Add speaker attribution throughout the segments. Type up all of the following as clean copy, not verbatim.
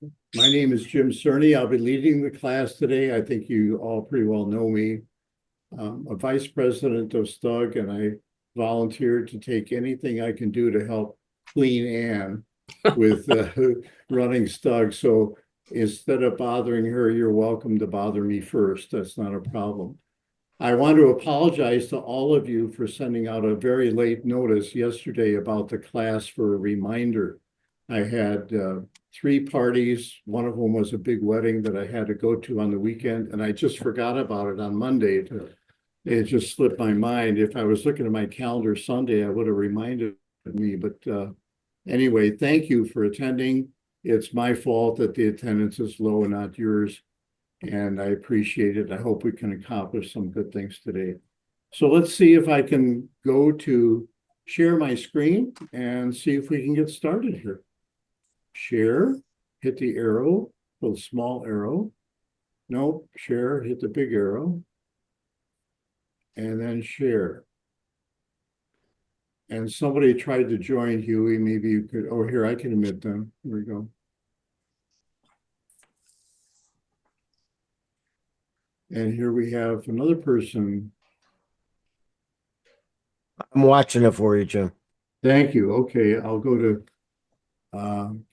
Speaker 1: My name is Jim Cerny. I'll be leading the class today. I think you all pretty well know me. I'm a vice president of STUG, and I volunteered to take anything I can do to help Queen Anne with running STUG. So instead of bothering her, you're welcome to bother me first. That's not a problem. I want to apologize to all of you for sending out a very late notice yesterday about the class for a reminder. I had 3 parties. One of them was a big wedding that I had to go to on the weekend, and I just forgot about it on Monday. It just slipped my mind. If I was looking at my calendar Sunday, I would have reminded me. But anyway, thank you for attending. It's my fault that the attendance is low and not yours, and I appreciate it. I hope we can accomplish some good things today. So let's see if I can go to share my screen and see if we can get started here. Share, hit the arrow, the small arrow. Nope, share, hit the big arrow. And then share. And somebody tried to join, Huey. Maybe you could, oh, here, I can admit them. Here we go. And here we have another person.
Speaker 2: I'm watching it for you, Jim.
Speaker 1: Thank you. Okay, I'll go to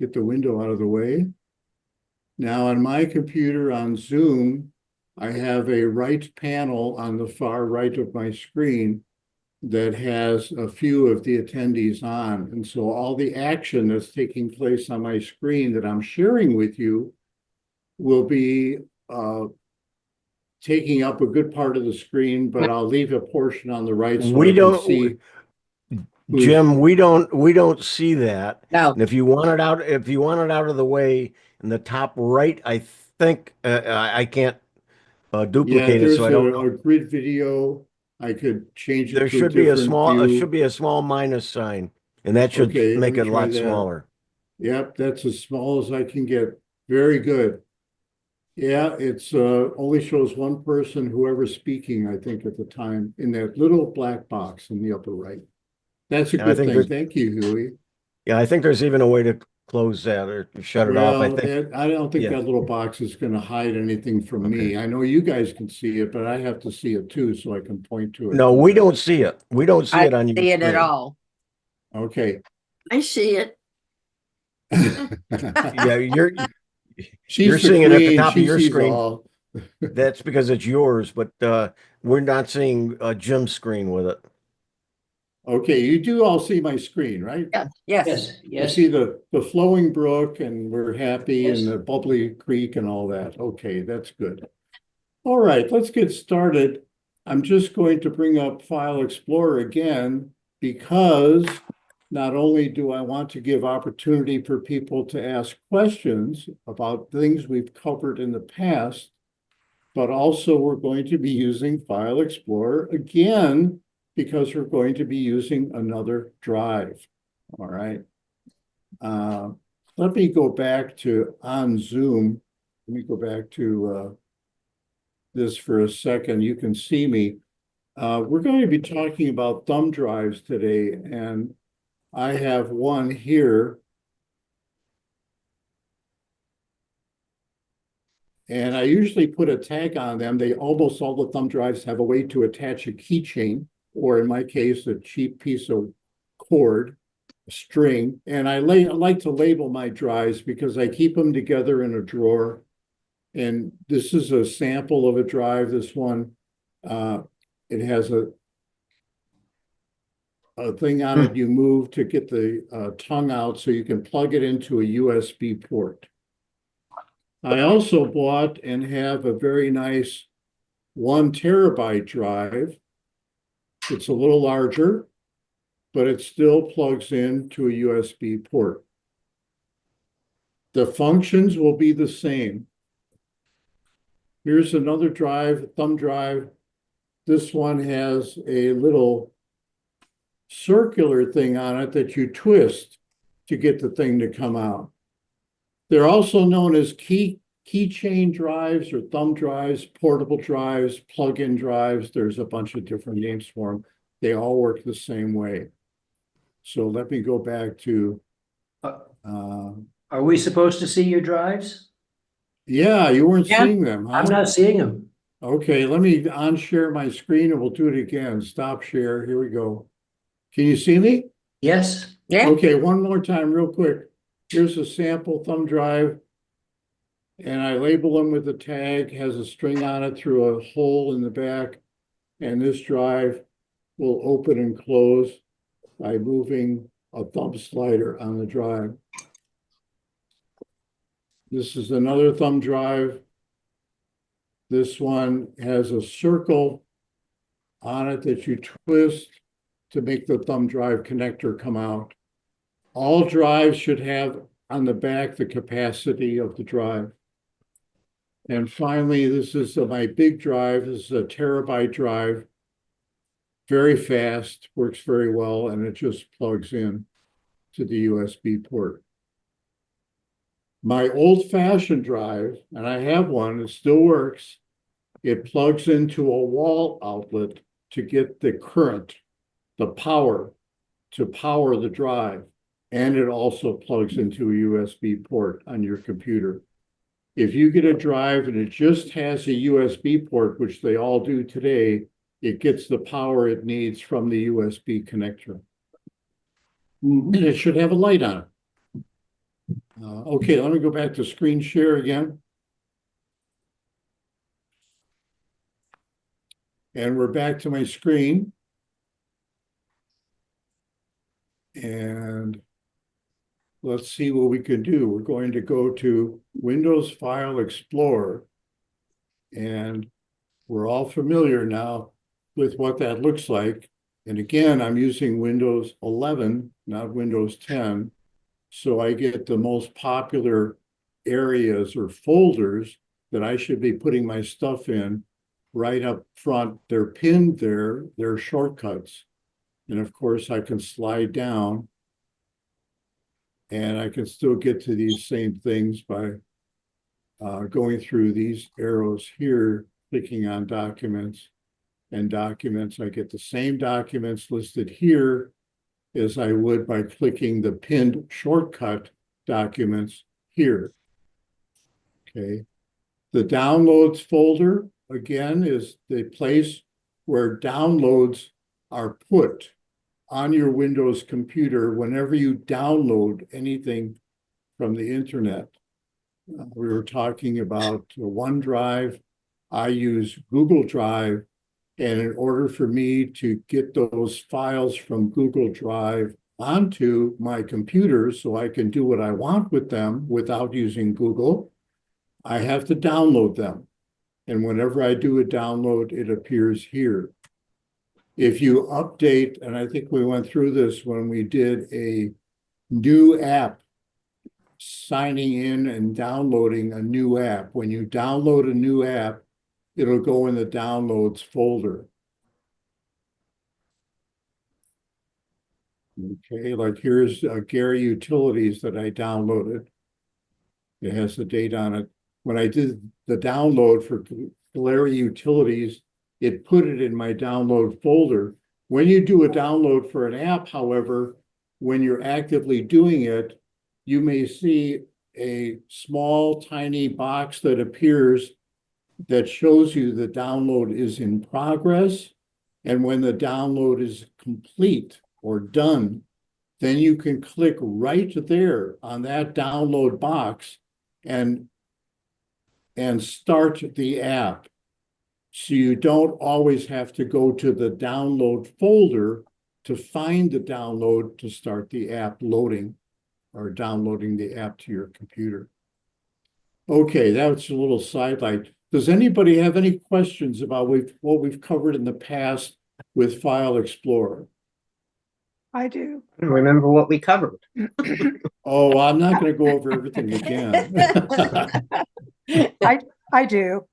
Speaker 1: get the window out of the way. Now on my computer on Zoom, I have a right panel on the far right of my screen that has a few of the attendees on. And so all the action that's taking place on my screen that I'm sharing with you will be taking up a good part of the screen, but I'll leave a portion on the right so I can see.
Speaker 2: Jim, we don't see that.
Speaker 3: No.
Speaker 2: And if you want it out of the way in the top right, I think I can't duplicate it, so I don't know.
Speaker 1: A grid video. I could change it.
Speaker 2: There
Speaker 1: to
Speaker 2: should be a
Speaker 1: view.
Speaker 2: small minus sign, and that should make it a lot smaller.
Speaker 1: Yep, that's as small as I can get. Very good. Yeah, it's only shows one person, whoever's speaking, I think at the time, in that little black box in the upper right. That's a good thing. Thank you, Huey.
Speaker 2: Yeah, I think there's even a way to close that or shut it off.
Speaker 1: I don't think that little box is going to hide anything from me. I know you guys can see it, but I have to see it too, so I can point to it.
Speaker 2: No, we don't see it. We don't see it on your
Speaker 3: screen. I see it at
Speaker 2: screen.
Speaker 3: all.
Speaker 1: Okay.
Speaker 3: I see it.
Speaker 2: Yeah, you're seeing it at the top of your screen. That's because it's yours, but we're not seeing Jim's screen with it.
Speaker 1: Okay, you do all see my screen, right?
Speaker 3: Yeah. Yes.
Speaker 1: You see the flowing brook, and we're happy, and the bubbly creek and all that. Okay, that's good. All right, let's get started. I'm just going to bring up File Explorer again, because not only do I want to give opportunity for people to ask questions about things we've covered in the past, but also we're going to be using File Explorer again, because we're going to be using another drive. All right. Let me go back to on Zoom. Let me go back to this for a second. You can see me. We're going to be talking about thumb drives today, and I have one here. And I usually put a tag on them. Almost all the thumb drives have a way to attach a keychain, or in my case, a cheap piece of cord, string. And I like to label my drives because I keep them together in a drawer. And this is a sample of a drive. This one, it has a thing on it you move to get the tongue out so you can plug it into a USB port. I also bought and have a very nice 1 terabyte drive. It's a little larger, but it still plugs into a USB port. The functions will be the same. Here's another drive, thumb drive. This one has a little circular thing on it that you twist to get the thing to come out. They're also known as keychain drives or thumb drives, portable drives, plug-in drives. There's a bunch of different names for them. They all work the same way. So let me go back to
Speaker 4: Are we supposed to see your drives?
Speaker 1: Yeah, you weren't
Speaker 3: Yeah.
Speaker 1: seeing them,
Speaker 4: I'm
Speaker 1: huh?
Speaker 4: not seeing them.
Speaker 1: Okay, let me unshare my screen and we'll do it again. Stop share. Here we go. Can you see me?
Speaker 4: Yes?
Speaker 3: Yeah,
Speaker 1: Okay, one more time, real quick. Here's a sample thumb drive. And I label them with a tag, has a string on it through a hole in the back. And this drive will open and close by moving a thumb slider on the drive. This is another thumb drive. This one has a circle on it that you twist to make the thumb drive connector come out. All drives should have on the back the capacity of the drive. And finally, this is my big drive. This is a terabyte drive. Very fast, works very well, and it just plugs in to the USB port. My old-fashioned drive, and I have one, it still works. It plugs into a wall outlet to get the current, the power, to power the drive. And it also plugs into a USB port on your computer. If you get a drive and it just has a USB port, which they all do today, it gets the power it needs from the USB connector. And it should have a light on it. Okay, let me go back to screen share again. And we're back to my screen. And let's see what we can do. We're going to go to Windows File Explorer. And we're all familiar now with what that looks like. And again, I'm using Windows 11, not Windows 10. So I get the most popular areas or folders that I should be putting my stuff in right up front. They're pinned there, they're shortcuts. And of course, I can slide down and I can still get to these same things by going through these arrows here, clicking on documents and documents. I get the same documents listed here as I would by clicking the pinned shortcut documents here. Okay. The downloads folder, again, is the place where downloads are put on your Windows computer whenever you download anything from the internet. We were talking about OneDrive. I use Google Drive. And in order for me to get those files from Google Drive onto my computer so I can do what I want with them without using Google, I have to download them. And whenever I do a download, it appears here. If you update, and I think we went through this when we did a new app, signing in and downloading a new app. When you download a new app, it'll go in the downloads folder. Okay, like here's Gary Utilities that I downloaded. It has the date on it. When I did the download for Gary Utilities, it put it in my download folder. When you do a download for an app, however, when you're actively doing it, you may see a small, tiny box that appears that shows you the download is in progress. And when the download is complete or done, then you can click right there on that download box and start the app. So you don't always have to go to the download folder to find the download to start the app loading or downloading the app to your computer. Okay, that's a little sidelight. Does anybody have any questions about what we've covered in the past with File Explorer?
Speaker 5: I do.
Speaker 6: I don't remember what we covered.
Speaker 1: Oh, I'm not going to go over everything again.
Speaker 5: I do.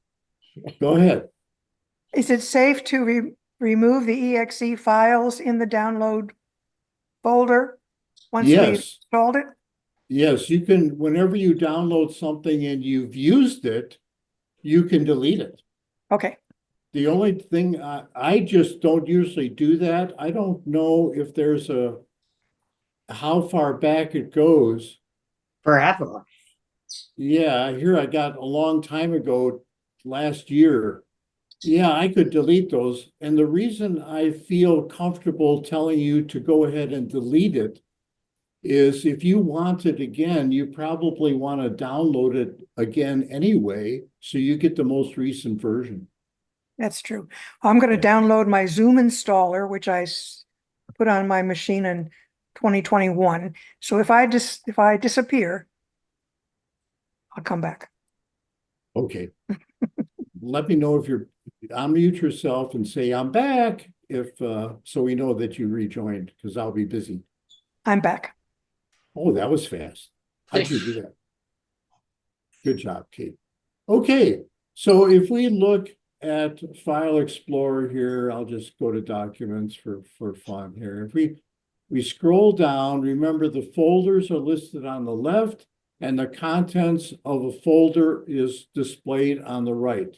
Speaker 1: Go ahead.
Speaker 5: Is it safe to remove the exe files in the download folder once we've
Speaker 1: Yes.
Speaker 5: installed it?
Speaker 1: Yes, you can, whenever you download something and you've used it, you can delete it.
Speaker 5: Okay.
Speaker 1: The only thing, I just don't usually do that. I don't know if there's how far back it goes.
Speaker 3: Forever.
Speaker 1: Yeah, here I got a long time ago, last year. Yeah, I could delete those. And the reason I feel comfortable telling you to go ahead and delete it is if you want it again, you probably want to download it again anyway, so you get the most recent version.
Speaker 5: That's true. I'm going to download my Zoom installer, which put on my machine in 2021. So if I disappear, I'll come back.
Speaker 1: Okay. Let me know if you're, unmute yourself and say, I'm back, if, so we know that you rejoined, because I'll be busy.
Speaker 5: I'm back.
Speaker 1: Oh, that was fast. How'd you do that? Good job, Kate. Okay, so if we look at File Explorer here, I'll just go to Documents for fun here. If we scroll down, remember the folders are listed on the left, and the contents of a folder is displayed on the right.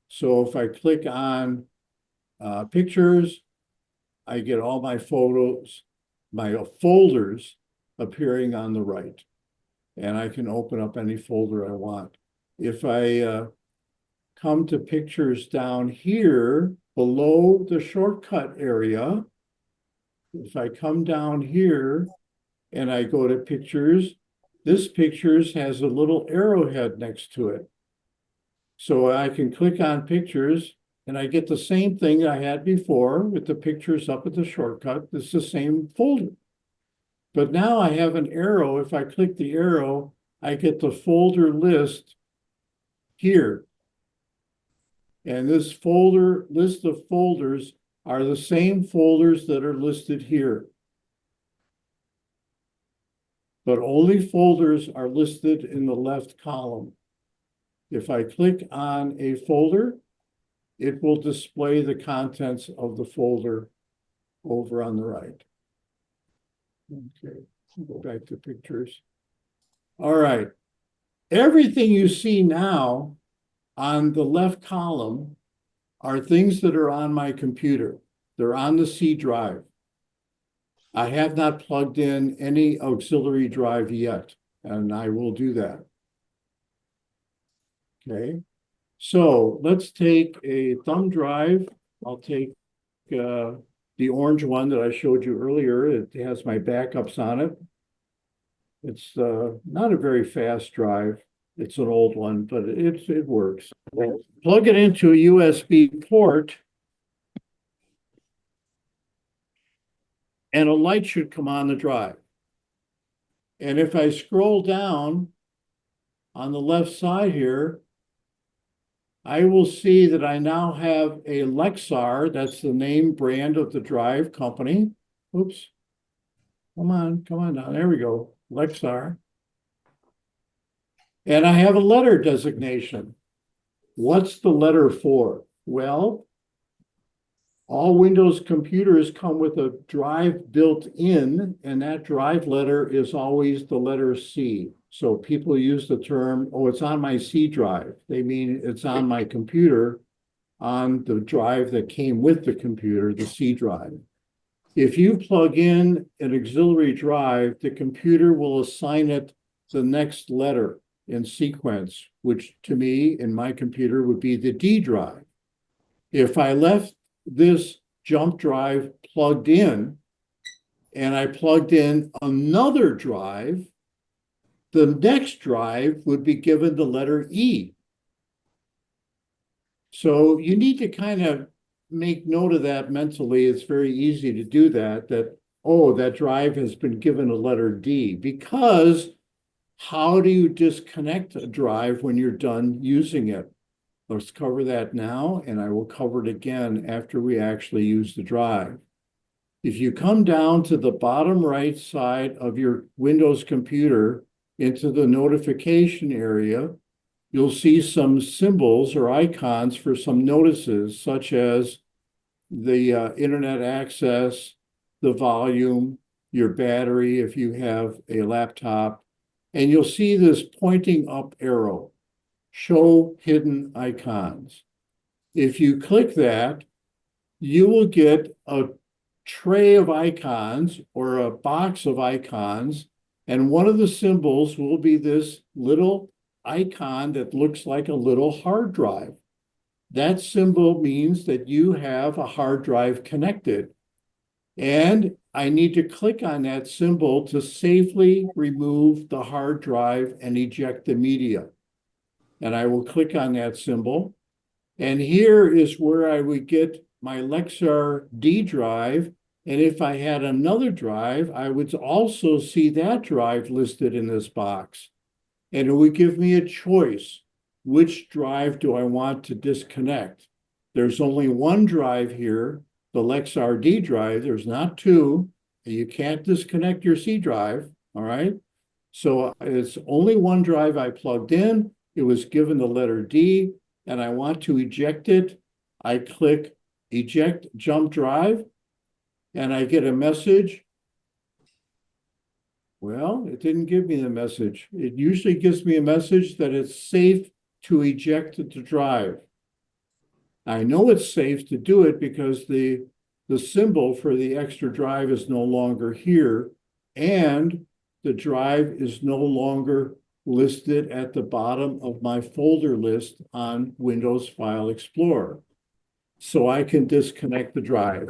Speaker 1: So if I click on Pictures, I get all my photos, my folders appearing on the right. And I can open up any folder I want. If I come to Pictures down here below the shortcut area, if I come down here and I go to Pictures, this Pictures has a little arrowhead next to it. So I can click on Pictures and I get the same thing I had before with the pictures up at the shortcut. It's the same folder. But now I have an arrow. If I click the arrow, I get the folder list here. And this list of folders are the same folders that are listed here. But only folders are listed in the left column. If I click on a folder, it will display the contents of the folder over on the right. Okay, go back to Pictures. All right. Everything you see now on the left column are things that are on my computer. They're on the C drive. I have not plugged in any auxiliary drive yet, and I will do that. Okay, so let's take a thumb drive. I'll take the orange one that I showed you earlier. It has my backups on it. It's not a very fast drive. It's an old one, but it works. Plug it into a USB port, and a light should come on the drive. And if I scroll down on the left side here, I will see that I now have a Lexar. That's the name brand of the drive company. Oops. Come on down. There we go. Lexar. And I have a letter designation. What's the letter for? Well, all Windows computers come with a drive built in, and that drive letter is always the letter C. So people use the term, oh, it's on my C drive. They mean it's on my computer on the drive that came with the computer, the C drive. If you plug in an auxiliary drive, the computer will assign it the next letter in sequence, which to me, in my computer, would be the D drive. If I left this jump drive plugged in, and I plugged in another drive, the next drive would be given the letter E. So you need to kind of make note of that mentally. It's very easy to do that, oh, that drive has been given a letter D, because how do you disconnect a drive when you're done using it? Let's cover that now, and I will cover it again after we actually use the drive. If you come down to the bottom right side of your Windows computer into the notification area, you'll see some symbols or icons for some notices, such as the internet access, the volume, your battery if you have a laptop, and you'll see this pointing up arrow. Show hidden icons. If you click that, you will get a tray of icons or a box of icons And one of the symbols will be this little icon that looks like a little hard drive. That symbol means that you have a hard drive connected. And I need to click on that symbol to safely remove the hard drive and eject the media. And I will click on that symbol. And here is where I would get my Lexar D drive. And if I had another drive, I would also see that drive listed in this box. And it would give me a choice. Which drive do I want to disconnect? There's only one drive here, the Lexar D drive. There's not two. You can't disconnect your C drive, all right? So it's only one drive I plugged in. It was given the letter D, and I want to eject it. I click Eject Jump Drive, and I get a message. Well, it didn't give me the message. It usually gives me a message that it's safe to eject the drive. I know it's safe to do it because the symbol for the extra drive is no longer here, and the drive is no longer listed at the bottom of my folder list on Windows File Explorer. So I can disconnect the drive.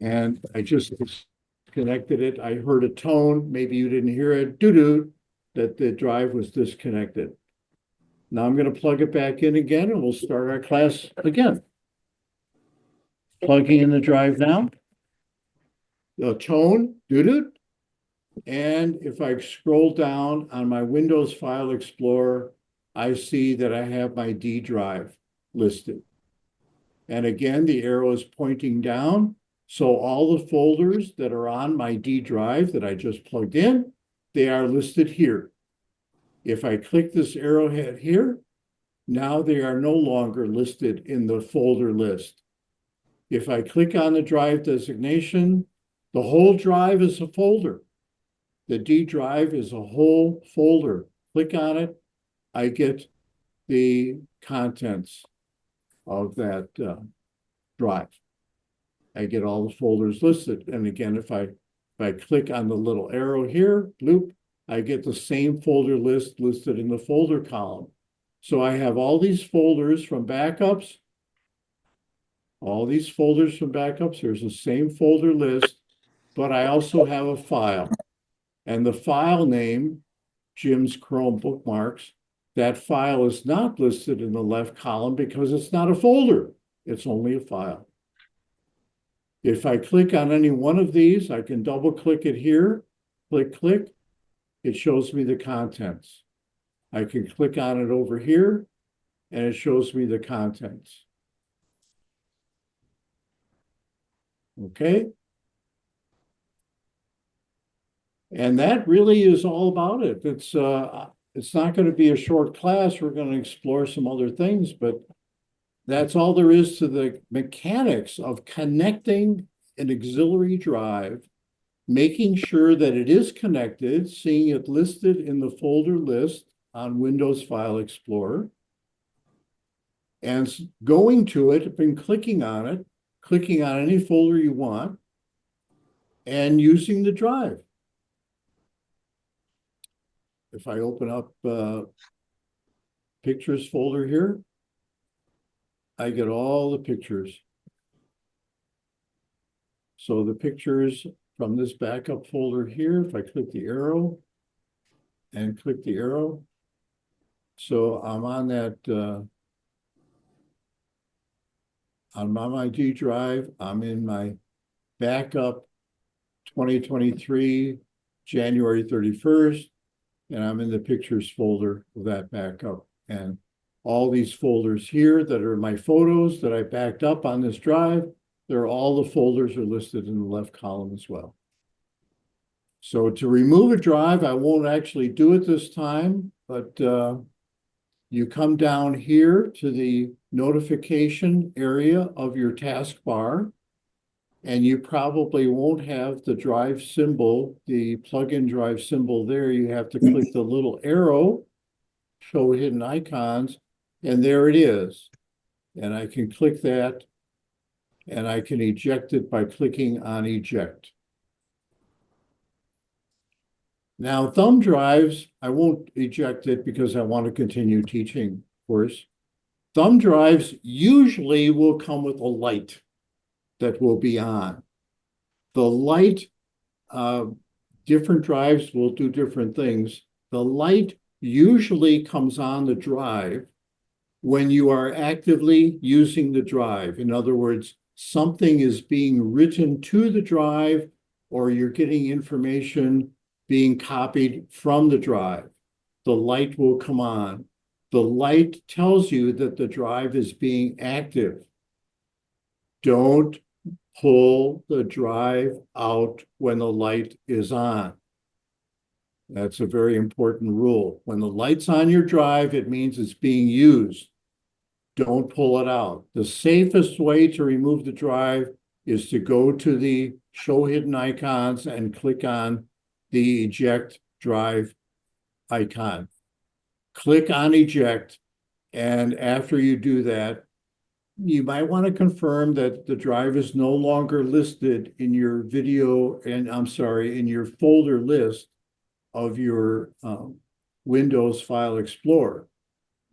Speaker 1: And I just disconnected it. I heard a tone, maybe you didn't hear it, doo-doo, that the drive was disconnected. Now I'm going to plug it back in again and we'll start our class again. Plugging in the drive now. The tone, doo-doo. And if I scroll down on my Windows File Explorer, I see that I have my D drive listed. And again, the arrow is pointing down. So all the folders that are on my D drive that I just plugged in, they are listed here. If I click this arrowhead here, now they are no longer listed in the folder list. If I click on the drive designation, the whole drive is a folder. The D drive is a whole folder. Click on it, I get the contents of that drive. I get all the folders listed. And again, if I click on the little arrow here, bloop, I get the same folder list listed in the folder column. So I have all these folders from backups. All these folders from backups, there's the same folder list, but I also have a file. And the file name, Jim's Chrome Bookmarks, that file is not listed in the left column because it's not a folder. It's only a file. If I click on any one of these, I can double click it here, click, it shows me the contents. I can click on it over here and it shows me the contents. Okay. And that really is all about it. It's not going to be a short class. We're going to explore some other things, but that's all there is to the mechanics of connecting an auxiliary drive, making sure that it is connected, seeing it listed in the folder list on Windows File Explorer, and going to it and clicking on it, clicking on any folder you want, and using the drive. If I open up pictures folder here, I get all the pictures. So the pictures from this backup folder here, if I click the arrow and click the arrow, so I'm on that, I'm on my D drive, I'm in my backup 2023, January 31st, and I'm in the pictures folder of that backup. And all these folders here that are my photos that I backed up on this drive, they're all the folders are listed in the left column as well. So to remove a drive, I won't actually do it this time, but you come down here to the notification area of your taskbar, and you probably won't have the drive symbol, the plug-in drive symbol there. You have to click the little arrow, show hidden icons, and there it is. And I can click that, and I can eject it by clicking on eject. Now, thumb drives, I won't eject it because I want to continue teaching, of course. Thumb drives usually will come with a light that will be on. The light, different drives will do different things. The light usually comes on the drive when you are actively using the drive. In other words, something is being written to the drive or you're getting information being copied from the drive. The light will come on. The light tells you that the drive is being active. Don't pull the drive out when the light is on. That's a very important rule. When the light's on your drive, it means it's being used. Don't pull it out. The safest way to remove the drive is to go to the show hidden icons and click on the eject drive icon. Click on eject, and after you do that, you might want to confirm that the drive is no longer listed in your video, and I'm sorry, in your folder list of your Windows File Explorer.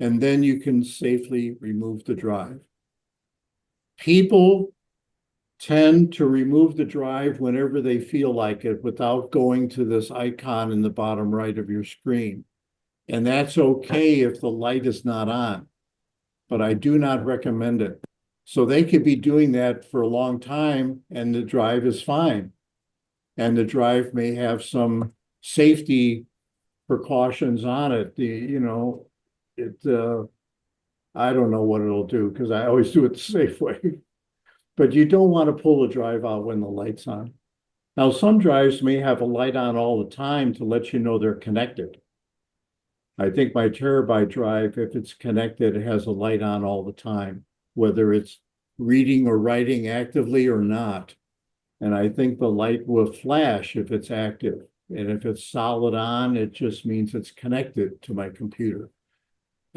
Speaker 1: And then you can safely remove the drive. People tend to remove the drive whenever they feel like it without going to this icon in the bottom right of your screen. And that's okay if the light is not on, but I do not recommend it. So they could be doing that for a long time and the drive is fine. And the drive may have some safety precautions on it. I don't know what it'll do because I always do it the safe way. But you don't want to pull the drive out when the light's on. Now, some drives may have a light on all the time to let you know they're connected. I think my terabyte drive, if it's connected, it has a light on all the time, whether it's reading or writing actively or not. And I think the light will flash if it's active. And if it's solid on, it just means it's connected to my computer.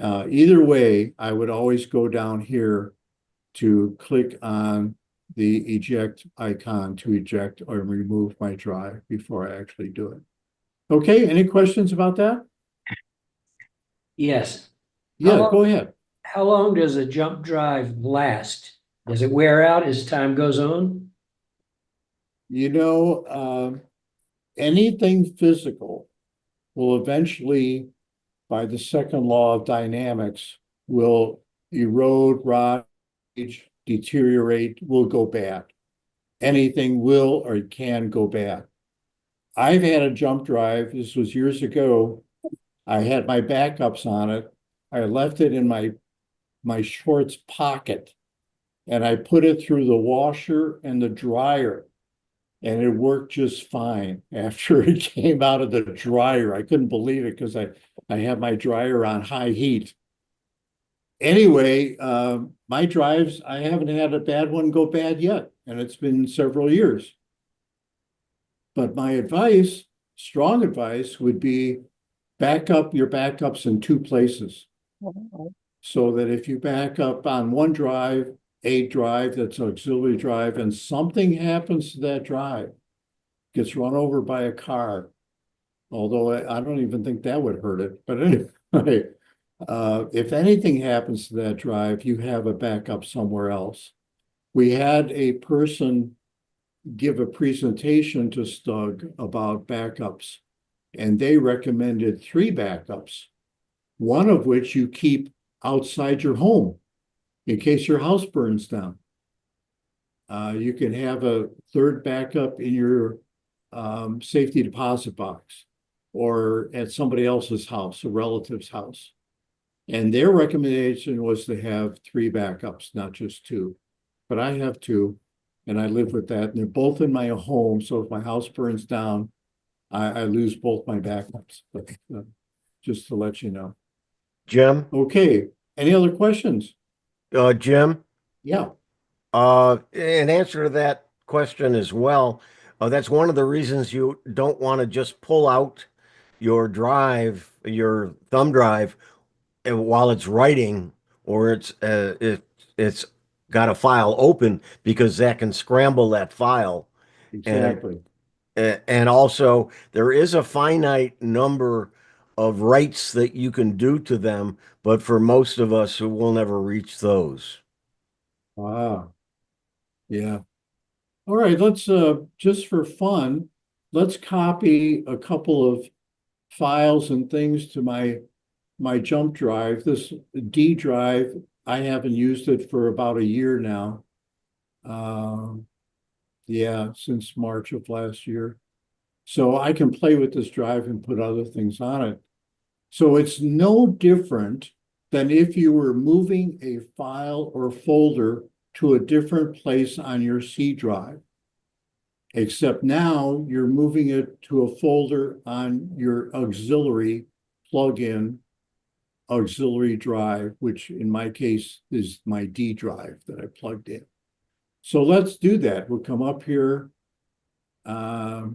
Speaker 1: Either way, I would always go down here to click on the eject icon to eject or remove my drive before I actually do it. Okay, any questions about that?
Speaker 4: Yes.
Speaker 1: Yeah, go ahead.
Speaker 4: How long does a jump drive last? Does it wear out as time goes on?
Speaker 1: Anything physical will eventually, by the second law of dynamics, will erode, rot, deteriorate, will go bad. Anything will or can go bad. I've had a jump drive, this was years ago. I had my backups on it. I left it in my shorts pocket and I put it through the washer and the dryer and it worked just fine after it came out of the dryer. I couldn't believe it because I had my dryer on high heat. Anyway, my drives, I haven't had a bad one go bad yet, and it's been several years. But my advice, strong advice, would be back up your backups in two places. So that if you back up on one drive, a drive that's an auxiliary drive, and something happens to that drive, gets run over by a car, although I don't even think that would hurt it. But anyway, if anything happens to that drive, you have a backup somewhere else. We had a person give a presentation to Stug about backups, and they recommended 3 backups, one of which you keep outside your home in case your house burns down. You can have a 3rd backup in your safety deposit box or at somebody else's house, a relative's house. And their recommendation was to have 3 backups, not just 2. But I have 2, and I live with that. And they're both in my home, so if my house burns down, I lose both my backups. But just to let you know.
Speaker 2: Jim?
Speaker 1: Okay, any other questions?
Speaker 2: Jim?
Speaker 1: Yeah.
Speaker 2: In answer to that question as well, that's one of the reasons you don't want to just pull out your drive, your thumb drive, while it's writing or it's got a file open, because that can scramble that file.
Speaker 1: Exactly.
Speaker 2: And also, there is a finite number of writes that you can do to them, but for most of us, we'll never reach those.
Speaker 1: Ah, yeah. All right, let's just for fun, let's copy a couple of files and things to my jump drive. This D drive, I haven't used it for about a year now. Yeah, since March of last year. So I can play with this drive and put other things on it. So it's no different than if you were moving a file or folder to a different place on your C drive. Except now you're moving it to a folder on your auxiliary plug-in auxiliary drive, which in my case is my D drive that I plugged in. So let's do that. We'll come up here. I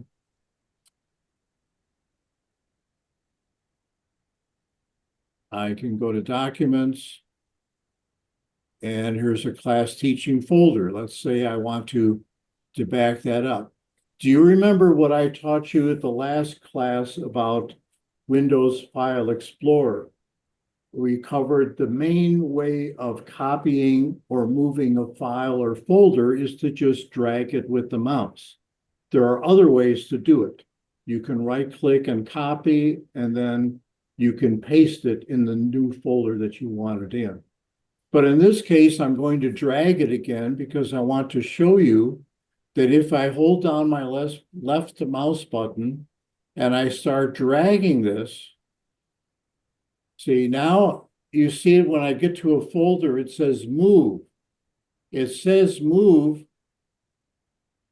Speaker 1: can go to Documents. And here's a class teaching folder. Let's say I want to back that up. Do you remember what I taught you at the last class about Windows File Explorer? We covered the main way of copying or moving a file or folder is to just drag it with the mouse. There are other ways to do it. You can right-click and copy, and then you can paste it in the new folder that you want it in. But in this case, I'm going to drag it again because I want to show you that if I hold down my left mouse button and I start dragging this, see, now you see it when I get to a folder, it says move. It says move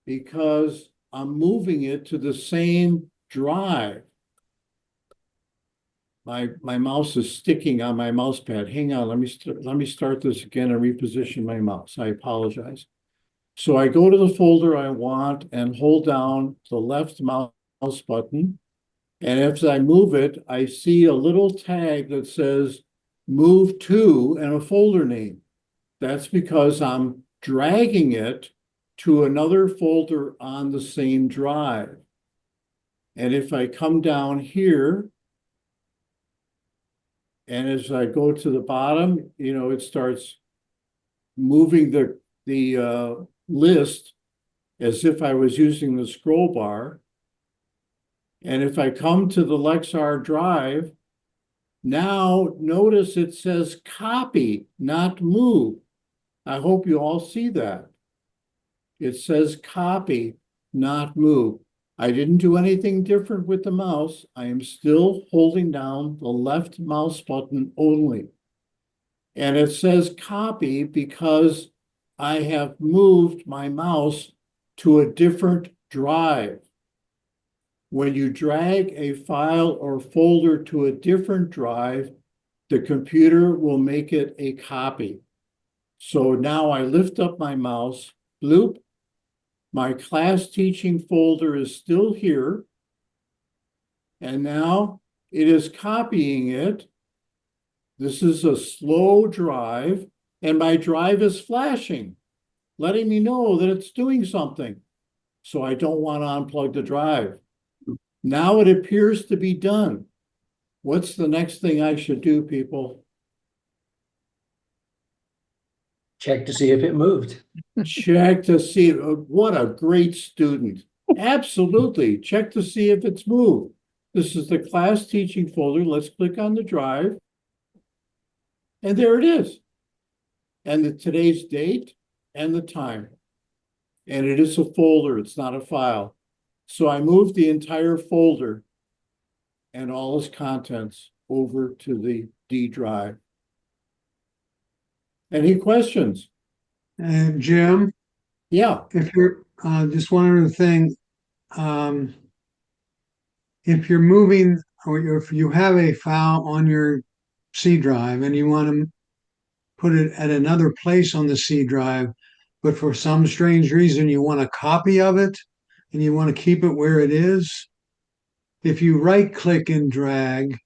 Speaker 1: because I'm moving it to the same drive. My mouse is sticking on my mouse pad. Hang on, let me start this again and reposition my mouse. I apologize. So I go to the folder I want and hold down the left mouse button. And as I move it, I see a little tag that says move to and a folder name. That's because I'm dragging it to another folder on the same drive. And if I come down here, and as I go to the bottom, it starts moving the list as if I was using the scroll bar. And if I come to the Lexar drive, now notice it says copy, not move. I hope you all see that. It says copy, not move. I didn't do anything different with the mouse. I am still holding down the left mouse button only. And it says copy because I have moved my mouse to a different drive. When you drag a file or folder to a different drive, the computer will make it a copy. So now I lift up my mouse, bloop. My class teaching folder is still here. And now it is copying it. This is a slow drive, and my drive is flashing, letting me know that it's doing something. So I don't want to unplug the drive. Now it appears to be done. What's the next thing I should do, people?
Speaker 4: Check to see if it moved.
Speaker 1: Check to see. What a great student. Absolutely. Check to see if it's moved. This is the class teaching folder. Let's click on the drive. And there it is. And today's date and the time. And it is a folder. It's not a file. So I moved the entire folder and all its contents over to the D drive. Any questions?
Speaker 6: And Jim,
Speaker 1: Yeah.
Speaker 6: if you're just one other thing, if you're moving or if you have a file on your C drive and you want to put it at another place on the C drive, but for some strange reason you want a copy of it and you want to keep it where it is, if you right click and drag,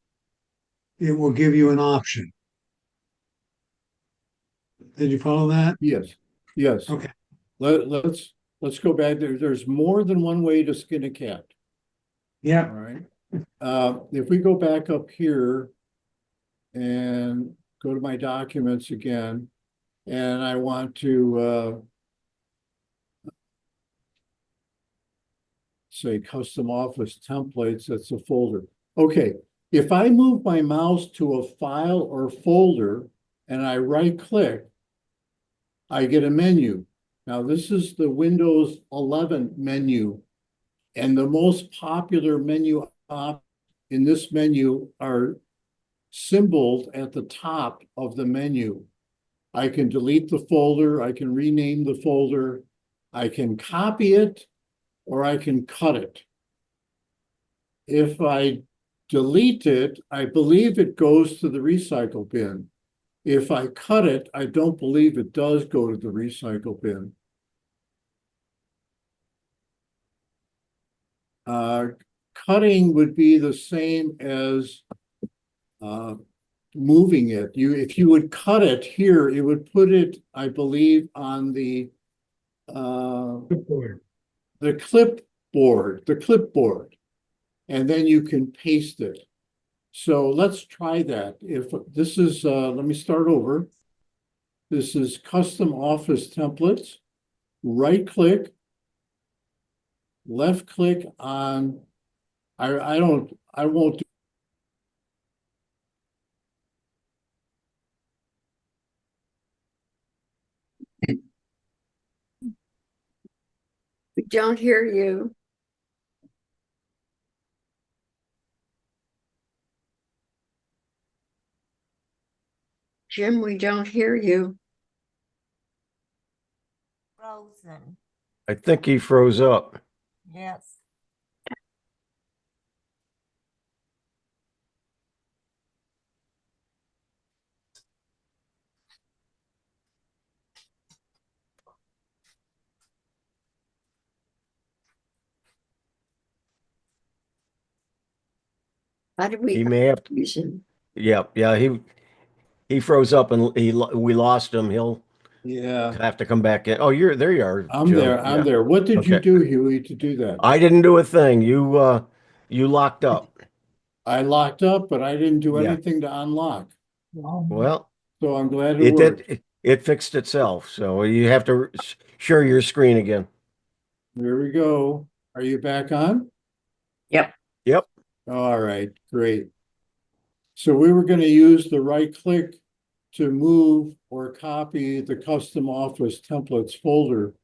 Speaker 6: it will give you an option. Did you follow that?
Speaker 1: Yes. Yes.
Speaker 6: Okay.
Speaker 1: Let's let's go back there. There's more than one way to skin a cat. All
Speaker 6: Yeah,
Speaker 1: right. If we go back up here and go to my documents again, and I want to say custom office templates, that's a folder. Okay, if I move my mouse to a file or folder and I right click, I get a menu. Now this is the Windows 11 menu, and the most popular menu in this menu are symboled at the top of the menu. I can delete the folder, I can rename the folder, I can copy it, or I can cut it. If I delete it, I believe it goes to the recycle bin. If I cut it, I don't believe it does go to the recycle bin. Cutting would be the same as moving it. If you would cut it here, it would put it, I believe, on the clipboard, and then you can paste it. So let's try that. If this is, let me start over. This is custom office templates. Right click, left click on, I won't do.
Speaker 3: We don't hear you. Jim, we don't hear you.
Speaker 7: Frozen,
Speaker 2: I think he froze up.
Speaker 7: yes.
Speaker 3: How do
Speaker 2: He
Speaker 3: we
Speaker 2: may have,
Speaker 3: use him?
Speaker 2: yeah, he froze up and we lost him. He'll
Speaker 1: Yeah,
Speaker 2: have to come back in. Oh, there you are,
Speaker 1: I'm
Speaker 2: Joe.
Speaker 1: there, I'm
Speaker 2: Yeah.
Speaker 1: there. What did you
Speaker 2: Okay.
Speaker 1: do, Huey, to do that?
Speaker 2: I didn't do a thing. You locked up.
Speaker 1: I locked up, but I didn't do
Speaker 2: Yeah.
Speaker 1: anything to unlock.
Speaker 2: Well,
Speaker 1: So I'm glad it
Speaker 2: it
Speaker 1: worked.
Speaker 2: did. It fixed itself. So you have to share your screen again.
Speaker 1: There we go. Are you back on?
Speaker 3: Yep.
Speaker 2: Yep.
Speaker 1: All right, great. So we were going to use the right click to move or copy the custom office templates folder.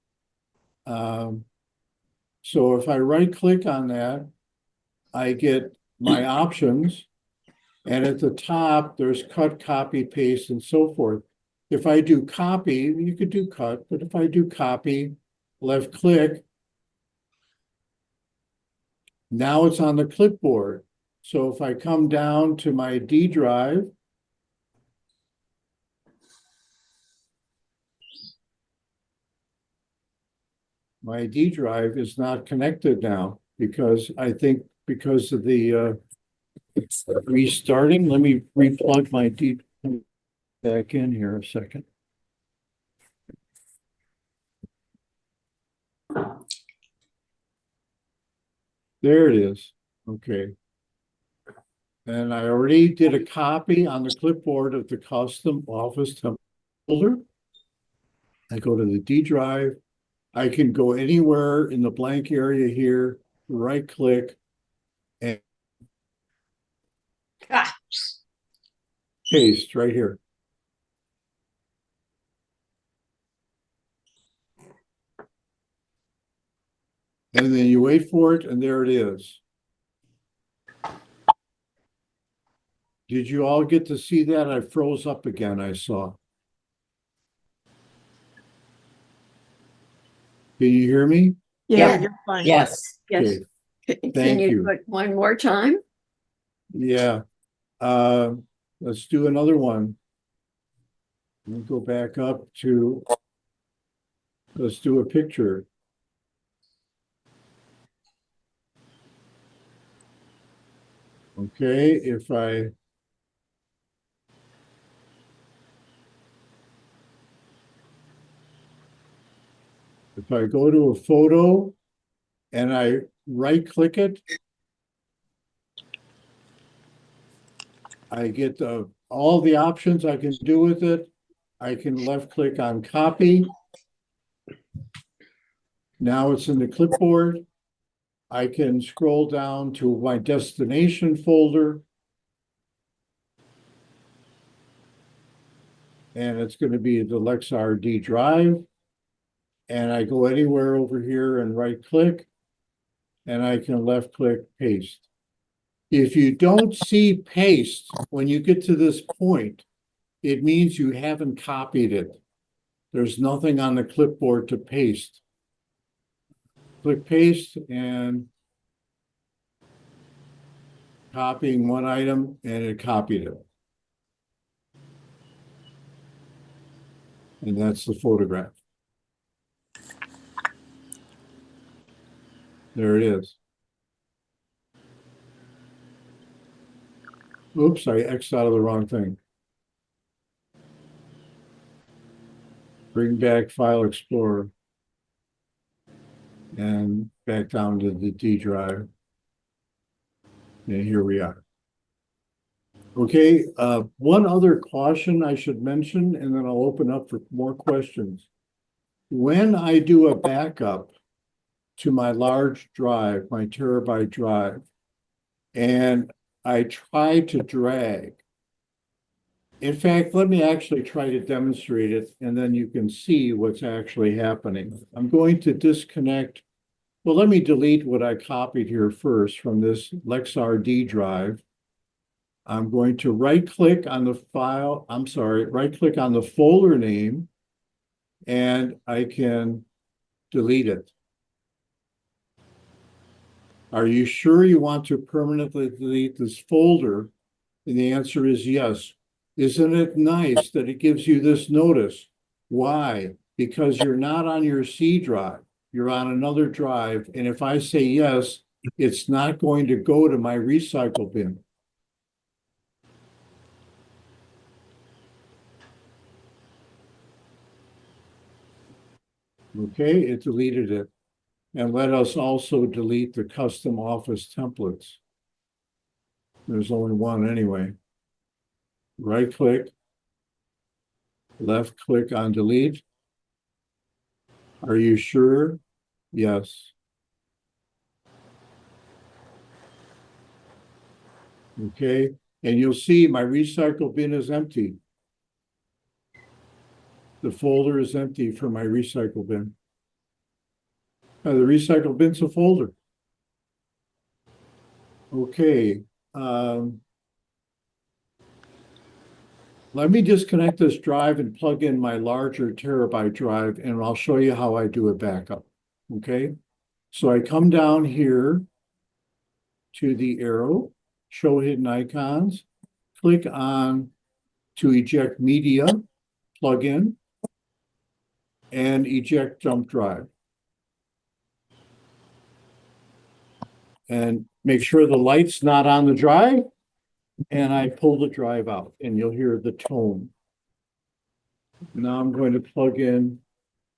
Speaker 1: So if I right click on that, I get my options. And at the top, there's cut, copy, paste, and so forth. If I do copy, you could do cut, but if I do copy, left click, now it's on the clipboard. So if I come down to my D drive, my D drive is not connected now because I think because of the restarting. Let me replug my D back in here a second. There it is. Okay. And I already did a copy on the clipboard of the custom office template folder. I go to the D drive. I can go anywhere in the blank area here, right click, and
Speaker 3: Ah,
Speaker 1: paste right here. And then you wait for it, and there it is. Did you all get to see that? I froze up again, I saw. Can you hear me?
Speaker 5: Yeah,
Speaker 3: Yeah.
Speaker 5: fine.
Speaker 7: Yes,
Speaker 3: yes.
Speaker 1: Okay,
Speaker 3: Can
Speaker 1: thank
Speaker 3: you
Speaker 1: you.
Speaker 3: put one more time?
Speaker 1: Yeah. Let's do another one. Let me go back up to, let's do a picture. Okay, if I If I go to a photo and I right click it, I get all the options I can do with it. I can left click on copy. Now it's in the clipboard. I can scroll down to my destination folder. And it's going to be the LexRD drive. And I go anywhere over here and right click. And I can left click paste. If you don't see paste when you get to this point, it means you haven't copied it. There's nothing on the clipboard to paste. Click paste and copying one item, and it copied it. And that's the photograph. There it is. Oops, I X'd out of the wrong thing. Bring back File Explorer. And back down to the D drive. And here we are. Okay, one other caution I should mention, and then I'll open up for more questions. When I do a backup to my large drive, my terabyte drive, and I try to drag. In fact, let me actually try to demonstrate it, and then you can see what's actually happening. I'm going to disconnect. Well, let me delete what I copied here first from this LexRD drive. I'm going to right-click on the file. I'm sorry, right-click on the folder name, and I can delete it. Are you sure you want to permanently delete this folder? And the answer is yes. Isn't it nice that it gives you this notice? Why? Because you're not on your C drive. You're on another drive. And if I say yes, it's not going to go to my recycle bin. Okay, it deleted it. And let us also delete the custom office templates. There's only one anyway. Right click, left click on delete. Are you sure? Yes. Okay, and you'll see my recycle bin is empty. The folder is empty for my recycle bin. The recycle bin's a folder. Okay. Let me disconnect this drive and plug in my larger terabyte drive, and I'll show you how I do a backup. Okay. So I come down here to the arrow, show hidden icons, click on to eject media, plug in, and eject jump drive. And make sure the light's not on the drive. And I pull the drive out, and you'll hear the tone. Now I'm going to plug in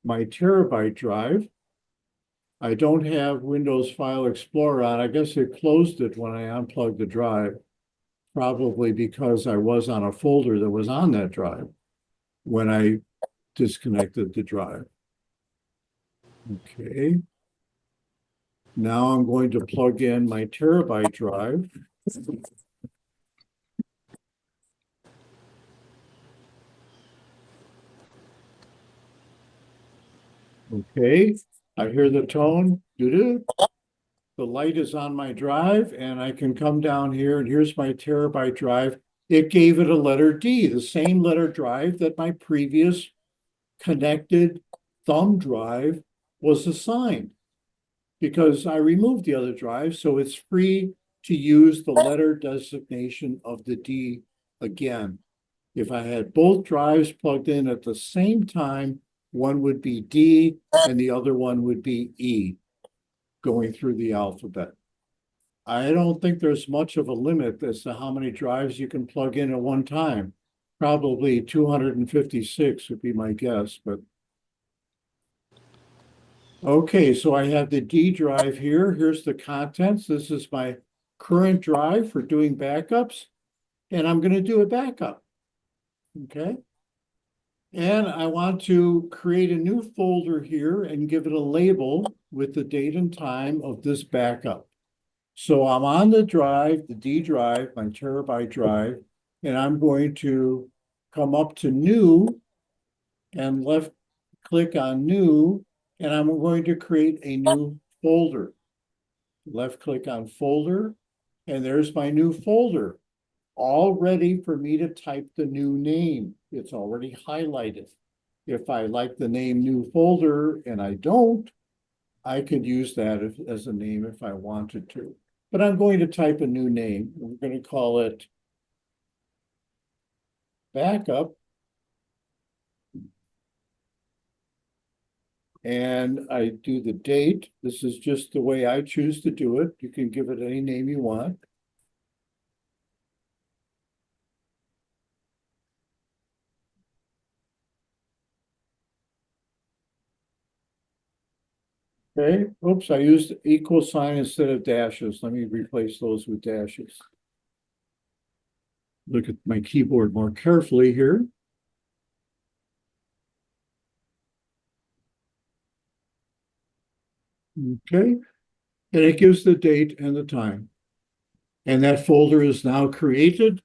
Speaker 1: my terabyte drive. I don't have Windows File Explorer on. I guess it closed it when I unplugged the drive, probably because I was on a folder that was on that drive when I disconnected the drive. Okay. Now I'm going to plug in my terabyte drive. Okay, I hear the tone. Doo-doo. The light is on my drive, and I can come down here, and here's my terabyte drive. It gave it a letter D, the same letter drive that my previous connected thumb drive was assigned, because I removed the other drive, so it's free to use the letter designation of the D again. If I had both drives plugged in at the same time, one would be D and the other one would be E, going through the alphabet. I don't think there's much of a limit as to how many drives you can plug in at one time. Probably 256 would be my guess, but Okay, so I have the D drive here. Here's the contents. This is my current drive for doing backups, and I'm going to do a backup. Okay. And I want to create a new folder here and give it a label with the date and time of this backup. So I'm on the drive, the D drive, my terabyte drive, and I'm going to come up to new and left click on new, and I'm going to create a new folder. Left click on folder, and there's my new folder, all ready for me to type the new name. It's already highlighted. If I like the name new folder and I don't, I could use that as a name if I wanted to. But I'm going to type a new name. We're going to call it backup. And I do the date. This is just the way I choose to do it. You can give it any name you want. Okay, oops, I used equal sign instead of dashes. Let me replace those with dashes. Look at my keyboard more carefully here. Okay, and it gives the date and the time. And that folder is now created.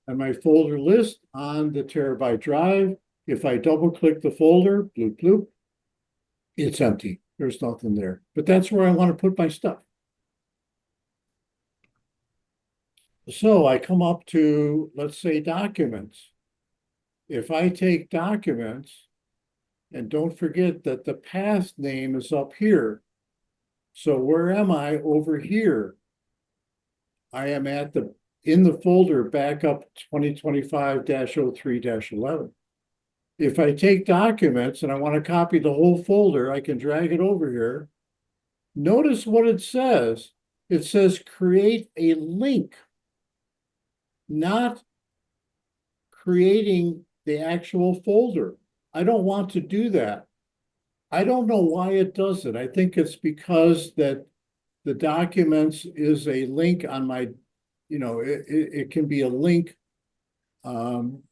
Speaker 1: And my folder list on the terabyte drive, if I double click the folder, bloop, bloop, it's empty. There's nothing there. But that's where I want to put my stuff. So I come up to, let's say, documents. If I take documents, and don't forget that the path name is up here. So where am I? Over here. I am at in the folder backup 2025-03-11. If I take documents and I want to copy the whole folder, I can drag it over here. Notice what it says. It says create a link, not creating the actual folder. I don't want to do that. I don't know why it does it. I think it's because that the documents is a link on my, it can be a link on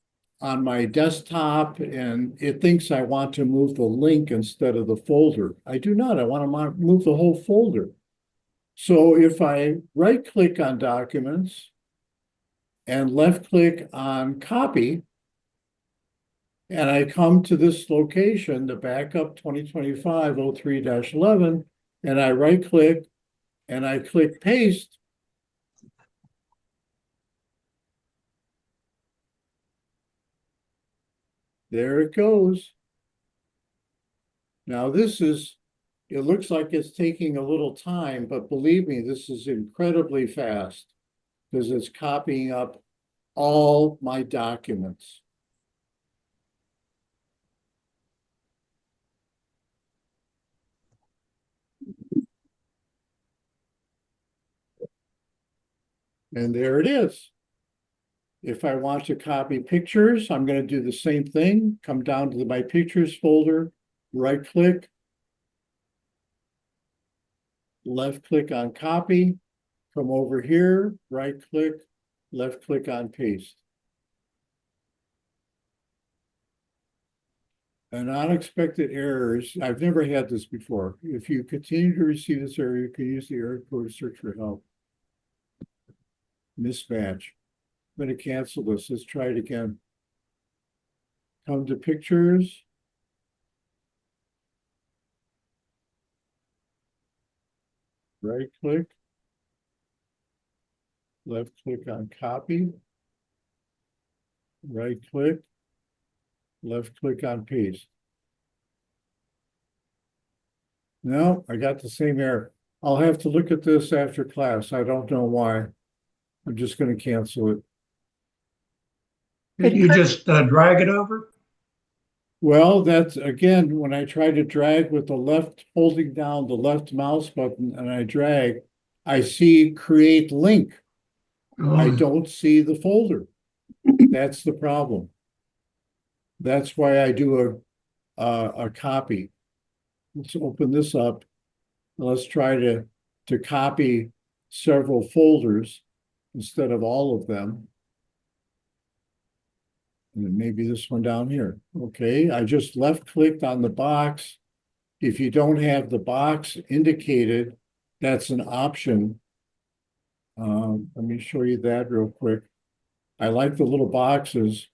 Speaker 1: my desktop, and it thinks I want to move the link instead of the folder. I do not. I want to move the whole folder. So if I right click on documents and left click on copy, and I come to this location, the backup 2025-03-11, and I right click and I click paste. There it goes. Now it looks like it's taking a little time, but believe me, this is incredibly fast because it's copying up all my documents. And there it is. If I want to copy pictures, I'm going to do the same thing. Come down to my pictures folder, right click, left click on copy, come over here, right click, left click on paste. And unexpected errors, I've never had this before. If you continue to receive this error, you can use the error code to search for help. Mismatch. I'm going to cancel this. Let's try it again. Come to pictures. Right click. Left click on copy. Right click. Left click on paste. No, I got the same error. I'll have to look at this after class. I don't know why. I'm just going to cancel it.
Speaker 5: It
Speaker 8: You
Speaker 5: could-
Speaker 8: just drag it over?
Speaker 1: Well, that's again, when I try to drag with the left, holding down the left mouse button and I drag, I see create link. I
Speaker 8: Oh,
Speaker 1: don't see the folder. That's the problem. That's why I do a copy. let's open this up. Let's try to copy several folders instead of all of them. And then maybe this one down here. Okay, I just left clicked on the box. If you don't have the box indicated, that's an option. Let me show you that real quick. I like the little boxes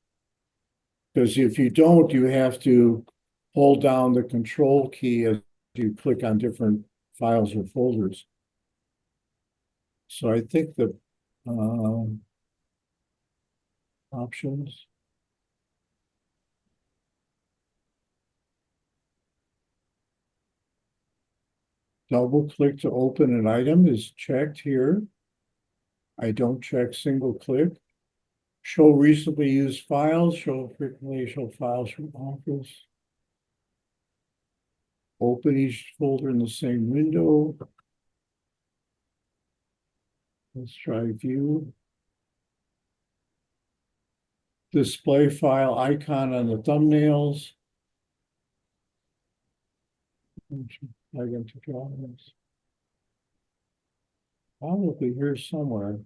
Speaker 1: because if you don't, you have to hold down the control key as you click on different files or folders. So I think the options. Double click to open an item is checked here. I don't check single click. Show recently used files, show frequently show files from Office. Open each folder in the same window. Let's try view. Display file icon on the thumbnails. Plug into drawings. Probably here somewhere.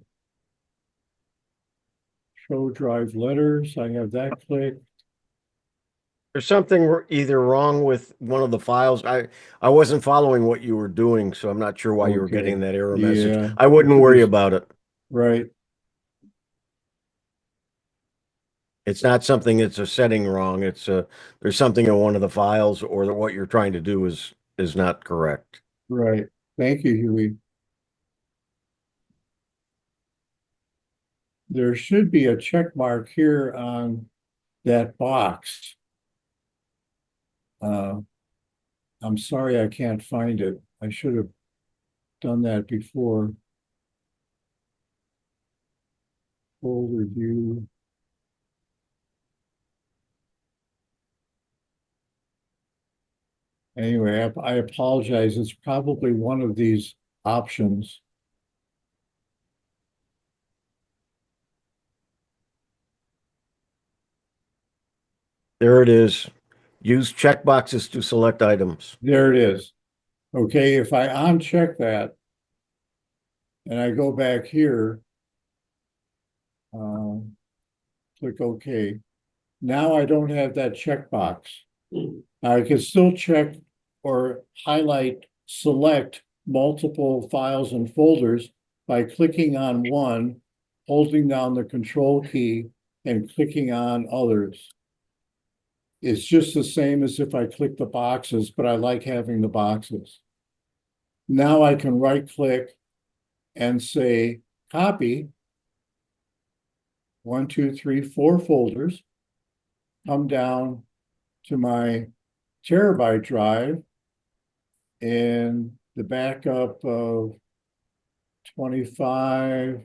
Speaker 1: Show drive letters. I have that clicked.
Speaker 2: There's something either wrong with one of the files. I wasn't following what you were doing, so I'm not sure why you were
Speaker 1: Okay.
Speaker 2: getting that error message.
Speaker 1: Yeah.
Speaker 2: I wouldn't worry about it.
Speaker 1: Right.
Speaker 2: It's not something, it's a setting wrong. It's there's something in one of the files, or what you're trying to do is not correct.
Speaker 1: Right. Thank you, Huey. There should be a check mark here on that box. I'm sorry I can't find it. I should have done that before. Folder view. Anyway, I apologize. It's probably one of these options.
Speaker 2: There it is. Use checkboxes to select items.
Speaker 1: There it is. Okay, if I uncheck that and I go back here, click OK. Now I don't have that checkbox. I can still check or highlight, select multiple files and folders by clicking on one, holding down the control key, and clicking on others. It's just the same as if I click the boxes, but I like having the boxes. Now I can right click and say copy 1, 2, 3, 4 folders, come down to my terabyte drive and the backup of 25.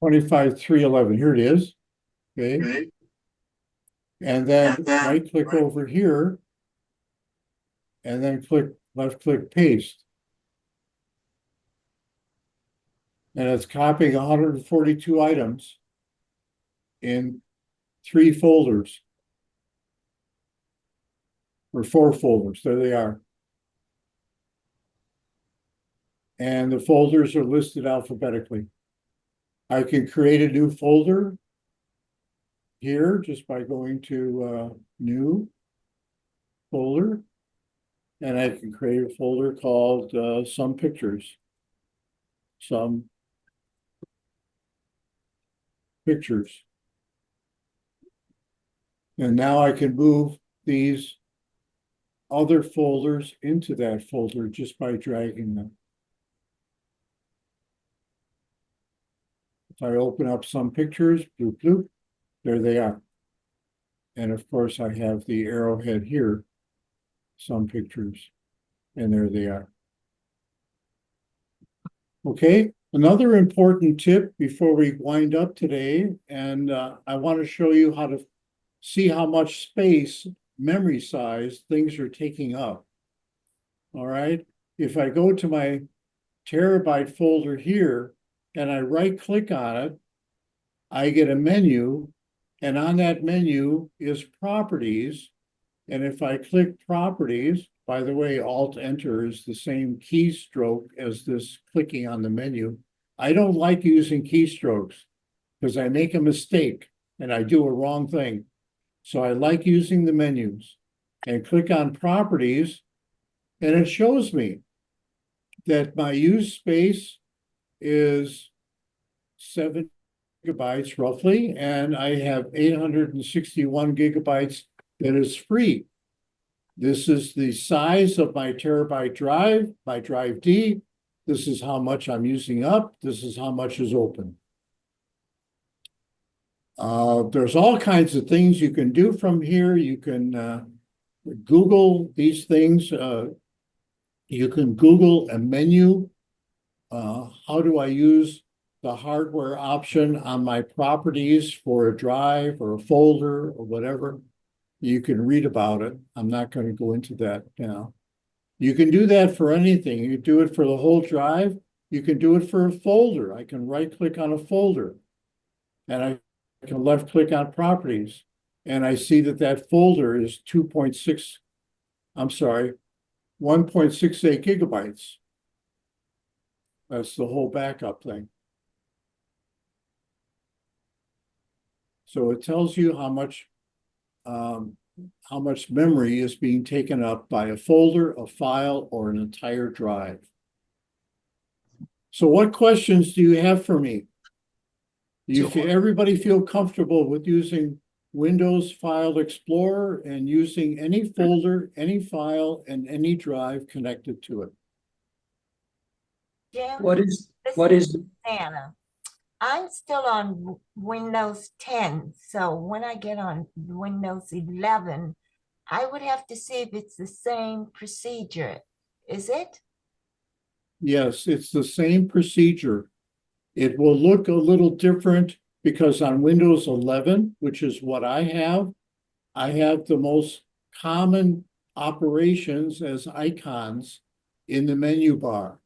Speaker 1: $25,311. Here it is. Okay. And then right click over here. And then left click paste. And it's copying 142 items in 3 folders. Or 4 folders. There they are. And the folders are listed alphabetically. I can create a new folder here just by going to new folder. And I can create a folder called some pictures. Some pictures. And now I can move these other folders into that folder just by dragging them. If I open up some pictures, bloop, bloop, there they are. And of course, I have the arrowhead here, some pictures, and there they are. Okay, another important tip before we wind up today, and I want to show you how to see how much space, memory size, things are taking up. All right, if I go to my terabyte folder here and I right click on it, I get a menu, and on that menu is properties. And if I click properties, by the way, Alt Enter is the same keystroke as this clicking on the menu. I don't like using keystrokes because I make a mistake and I do a wrong thing. So I like using the menus and click on properties, and it shows me that my use space is 7 gigabytes roughly, and I have 861 gigabytes that is free. This is the size of my terabyte drive, my drive D. This is how much I'm using up. This is how much is open. There's all kinds of things you can do from here. You can Google these things. You can Google a menu. How do I use the hardware option on my properties for a drive or a folder or whatever? You can read about it. I'm not going to go into that now. You can do that for anything. You can do it for the whole drive. You can do it for a folder. I can right click on a folder and I can left click on properties. And I see that that folder is 1.68 gigabytes. That's the whole backup thing. So it tells you how much memory is being taken up by a folder, a file, or an entire drive. So what questions do you have for me? Everybody feel comfortable with using Windows File Explorer and using any folder, any file, and any drive connected to it?
Speaker 7: Jim,
Speaker 4: What is,
Speaker 7: Anna, I'm still on Windows 10, so when I get on Windows 11, I would have to see if it's the same procedure. Is it?
Speaker 1: Yes, it's the same procedure. It will look a little different because on Windows 11, which is what I have the most common operations as icons in the menu bar.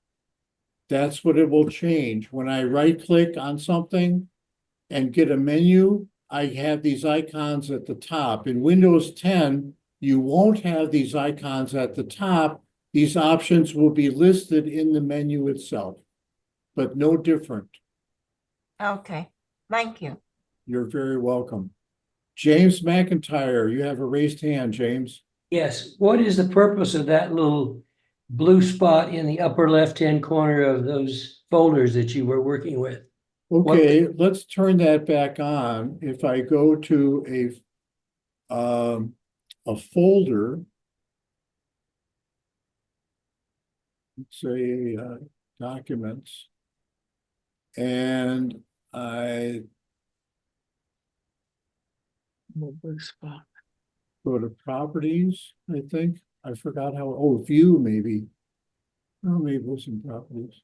Speaker 1: That's what it will change. When I right click on something and get a menu, I have these icons at the top. In Windows 10, you won't have these icons at the top. These options will be listed in the menu itself, but no different.
Speaker 7: Okay, thank you.
Speaker 1: You're very welcome. James McIntyre, you have a raised hand, James.
Speaker 4: yes, what is the purpose of that little blue spot in the upper left-hand corner of those folders that you were working with?
Speaker 1: Okay, let's turn that back on. If I go to a folder, let's say documents, and I go to properties, I think. I forgot how, oh, view maybe. Oh, maybe it was in properties.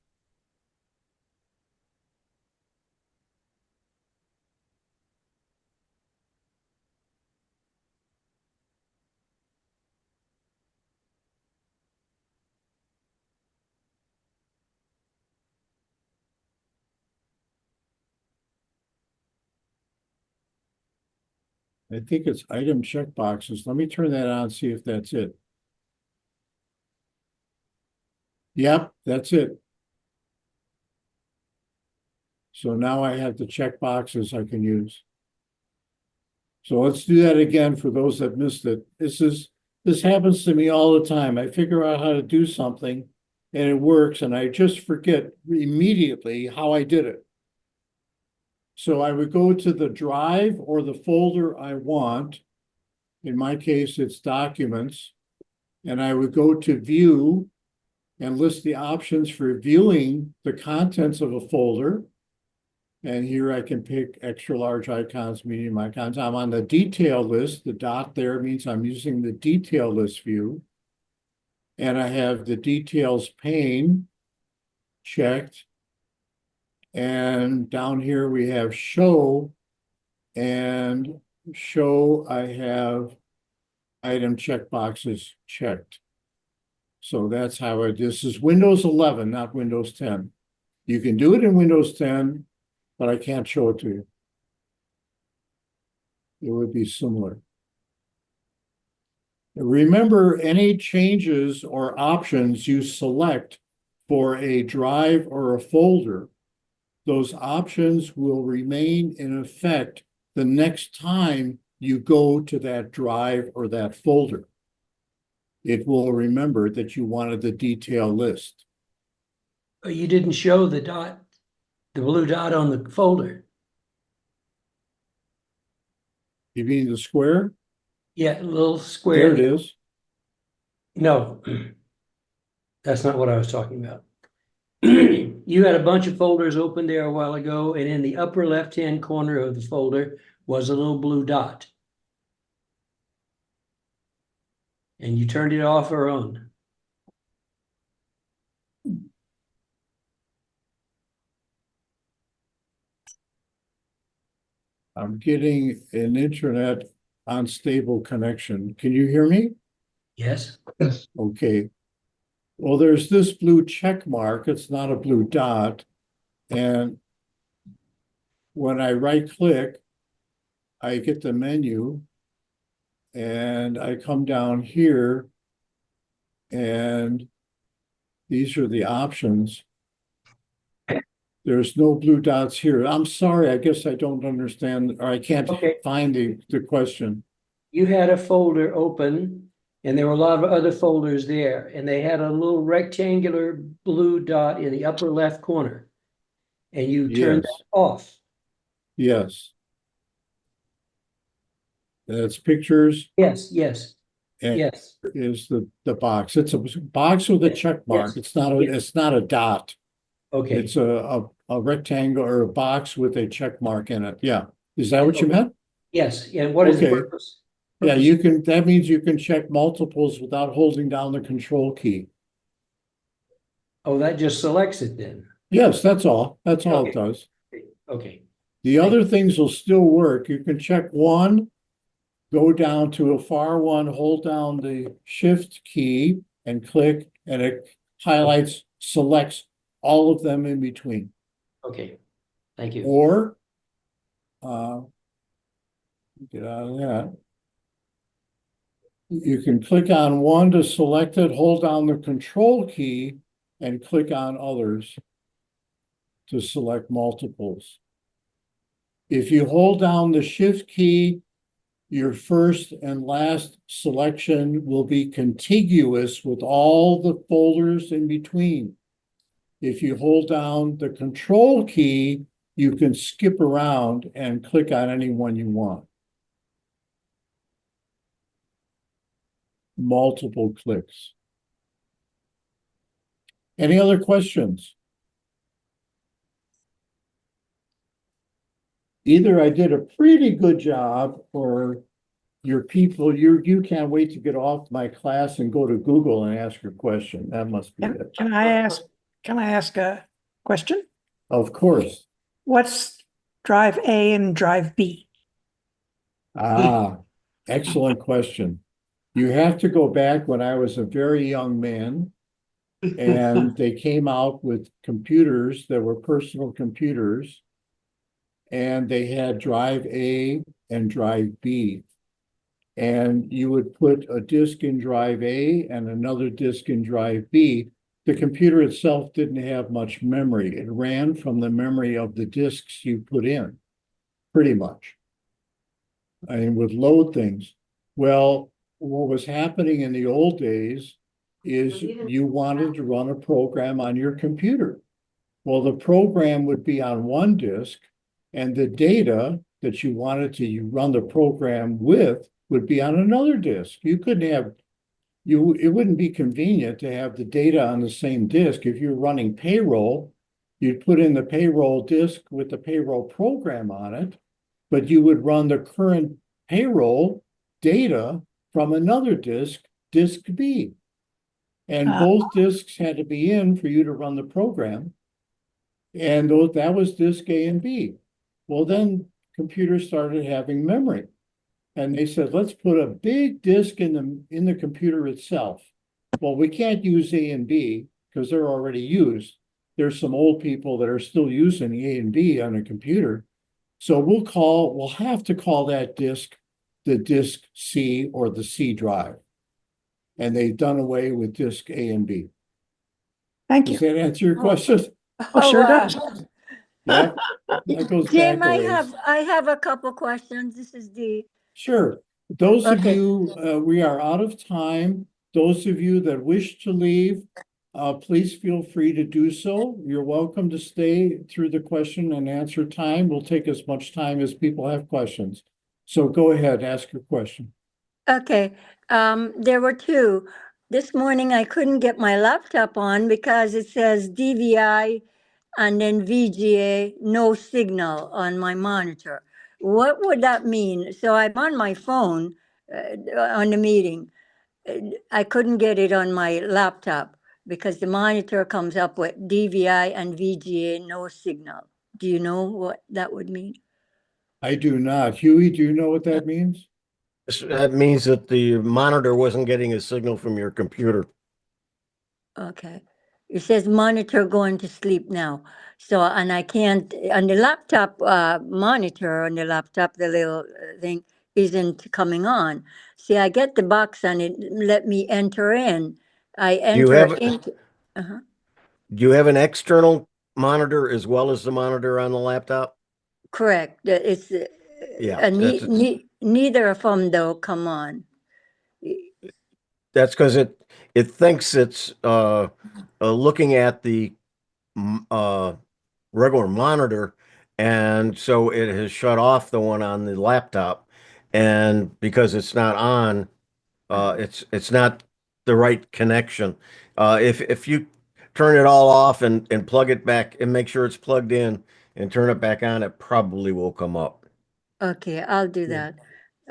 Speaker 1: I think it's item checkboxes. Let me turn that on, see if that's it. Yep, that's it. So now I have the checkboxes I can use. So let's do that again for those that missed it. This happens to me all the time. I figure out how to do something and it works, and I just forget immediately how I did it. So I would go to the drive or the folder I want. In my case, it's documents. And I would go to view and list the options for viewing the contents of a folder. And here I can pick extra large icons, medium icons. I'm on the detail list. The dot there means I'm using the detail list view. And I have the details pane checked. And down here we have show. And show, I have item checkboxes checked. So that's how this is Windows 11, not Windows 10. You can do it in Windows 10, but I can't show it to you. It would be similar. Remember, any changes or options you select for a drive or a folder, those options will remain in effect the next time you go to that drive or that folder. It will remember that you wanted the detail list.
Speaker 4: You didn't show the dot, the blue dot on the folder.
Speaker 1: You mean the square?
Speaker 4: Yeah, a little
Speaker 1: There
Speaker 4: square.
Speaker 1: it is.
Speaker 4: No, that's not what I was talking about. You had a bunch of folders open there a while ago, and in the upper left-hand corner of the folder was a little blue dot. And you turned it off or on.
Speaker 1: I'm getting an internet unstable connection. Can you hear me?
Speaker 4: Yes?
Speaker 1: Okay. Well, there's this blue check mark. It's not a blue dot. And when I right click, I get the menu and I come down here and these are the options. There's no blue dots here. I'm sorry, I guess I don't understand, or I can't
Speaker 4: Okay.
Speaker 1: find the question.
Speaker 4: You had a folder open, and there were a lot of other folders there, and they had a little rectangular blue dot in the upper left corner. And you turned
Speaker 1: Yes.
Speaker 4: that off.
Speaker 1: Yes. That's pictures
Speaker 4: Yes, yes,
Speaker 1: and
Speaker 4: yes.
Speaker 1: is the box. It's a box with a
Speaker 4: Yes,
Speaker 1: check mark.
Speaker 4: yes,
Speaker 1: It's not
Speaker 4: yes.
Speaker 1: it's not a dot.
Speaker 4: Okay.
Speaker 1: It's a rectangle or a box with a check mark in it. Yeah. Is that what you
Speaker 4: Okay.
Speaker 1: meant?
Speaker 4: Yes, and what is the
Speaker 1: Okay.
Speaker 4: purpose?
Speaker 1: Yeah, you can, that means you can check multiples without holding down the control key.
Speaker 4: Oh, that just selects it then.
Speaker 1: Yes, that's all. That's all it
Speaker 4: Okay.
Speaker 1: does.
Speaker 4: Okay,
Speaker 1: The other things will still work. You can check one, go down to a far one, hold down the shift key and click, and it highlights, selects all of them in between.
Speaker 4: okay. Thank you.
Speaker 1: Or get out of that. You can click on one to select it, hold down the control key, and click on others to select multiples. If you hold down the shift key, your first and last selection will be contiguous with all the folders in between. If you hold down the control key, you can skip around and click on any one you want. Multiple clicks. Any other questions? Either I did a pretty good job or your people, you can't wait to get off my class and go to Google and ask your question. That must be it.
Speaker 5: Can I ask a question?
Speaker 1: Of course.
Speaker 5: What's drive A and drive B?
Speaker 1: Ah, excellent question. You have to go back when I was a very young man and they came out with computers that were personal computers and they had drive A and drive B. And you would put a disk in drive A and another disk in drive B. The computer itself didn't have much memory. It ran from the memory of the disks you put in, pretty much. And would load things. Well, what was happening in the old days is you wanted to run a program on your computer. Well, the program would be on one disk and the data that you wanted to run the program with would be on another disk. You couldn't have, it wouldn't be convenient to have the data on the same disk. If you're running payroll, you'd put in the payroll disk with the payroll program on it, but you would run the current payroll data from another disk, disk B. And both disks had to be in for you to run the program. And that was disk A and B. Well, then computers started having memory. And they said, let's put a big disk in the computer itself. well, we can't use A and B because they're already used. There's some old people that are still using A and B on a computer. So we'll have to call that disk the disk C or the C drive. And they've done away with disk A and B.
Speaker 5: Thank
Speaker 1: Does
Speaker 5: you.
Speaker 1: that answer your question?
Speaker 5: Oh, sure does.
Speaker 1: Yeah, that goes back
Speaker 8: Jim,
Speaker 1: a
Speaker 8: I
Speaker 1: ways.
Speaker 8: have a couple questions. This is Dee.
Speaker 1: Sure. Those of
Speaker 8: Okay.
Speaker 1: you, we are out of time. Those of you that wish to leave, please feel free to do so. You're welcome to stay through the question and answer time. We'll take as much time as people have questions. So go ahead, ask your question.
Speaker 8: Okay, there were two. This morning I couldn't get my laptop on because it says DVI and then VGA, no signal on my monitor. What would that mean? So I'm on my phone on the meeting. I couldn't get it on my laptop because the monitor comes up with DVI and VGA, no signal. Do you know what that would mean?
Speaker 1: I do not. Huey, do you know what that means?
Speaker 2: That means that the monitor wasn't getting a signal from your computer.
Speaker 8: Okay. It says monitor going to sleep now. So, and I can't, on the laptop monitor on the laptop, the little thing isn't coming on. See, I get the box and it let me enter in. I
Speaker 2: You
Speaker 8: enter
Speaker 2: have-
Speaker 8: into, uh-huh.
Speaker 2: Do you have an external monitor as well as the monitor on the laptop?
Speaker 8: Correct. It's,
Speaker 2: Yeah,
Speaker 8: neither of them though come on.
Speaker 2: That's because it thinks it's looking at the regular monitor, and so it has shut off the one on the laptop, and because it's not on, it's not the right connection. If you turn it all off and plug it back and make sure it's plugged in and turn it back on, it probably will come up.
Speaker 8: Okay, I'll do
Speaker 1: Yeah.
Speaker 8: that.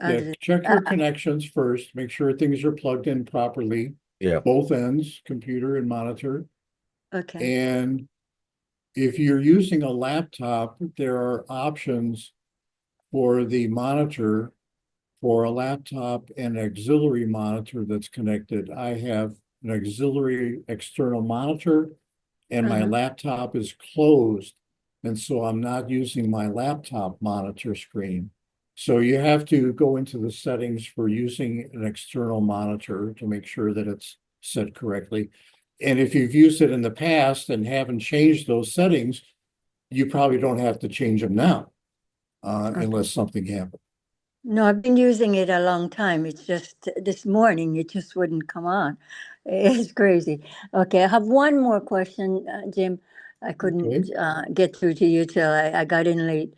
Speaker 8: I'll do
Speaker 1: Yeah,
Speaker 8: that.
Speaker 1: check your connections first, make sure things are plugged in properly,
Speaker 2: Yeah.
Speaker 1: both ends, computer and monitor.
Speaker 8: Okay.
Speaker 1: And if you're using a laptop, there are options for the monitor for a laptop and auxiliary monitor that's connected. I have an auxiliary external monitor and my
Speaker 8: Uh-huh.
Speaker 1: laptop is closed. And so I'm not using my laptop monitor screen. So you have to go into the settings for using an external monitor to make sure that it's set correctly. And if you've used it in the past and haven't changed those settings, you probably don't have to change them now, unless something happens.
Speaker 8: No, I've been using it a long time. It's just this morning, it just wouldn't come on. It's crazy. Okay, I have one more question, Jim. I couldn't get through to you till I got in late.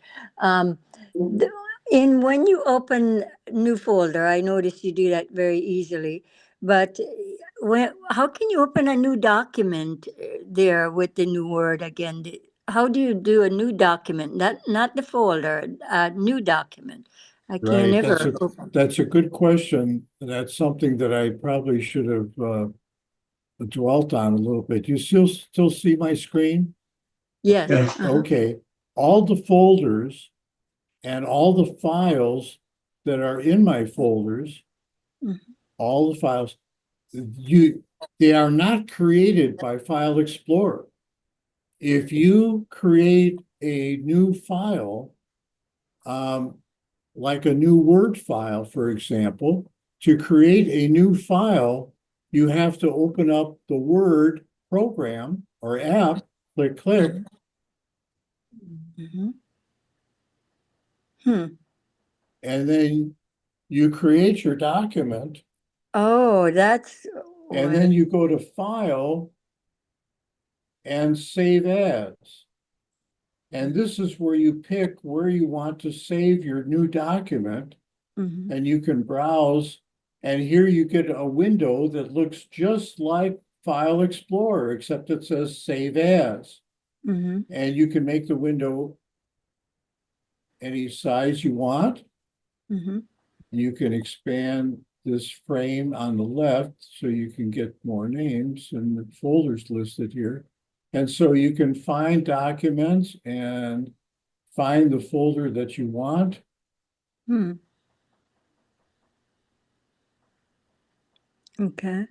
Speaker 8: When you open new folder, I noticed you do that very easily. But how can you open a new document there with the new word again? How do you do a new document? Not the folder, a new document. I can't
Speaker 1: Right,
Speaker 8: ever open.
Speaker 1: that's a good question. That's something that I probably should have dwelt on a little bit. You still see my screen?
Speaker 8: Yes.
Speaker 4: Yes.
Speaker 1: Okay, all the folders and all the files that are in my folders,
Speaker 8: Mhm.
Speaker 1: all the files, they are not created by File Explorer. If you create a new file, like a new Word file, for example, to create a new file, you have to open up the Word program or app, click,
Speaker 8: Mhm. Hmm.
Speaker 1: and then you create your document,
Speaker 8: Oh, that's
Speaker 1: and then you go to File and Save As. And this is where you pick where you want to save your new document,
Speaker 8: Mhm.
Speaker 1: and you can browse. And here you get a window that looks just like File Explorer, except it says Save As.
Speaker 8: Mhm.
Speaker 1: And you can make the window any size you want.
Speaker 8: Mhm.
Speaker 1: You can expand this frame on the left so you can get more names and the folders listed here. And so you can find documents and find the folder that you want.
Speaker 8: Hmm. Okay.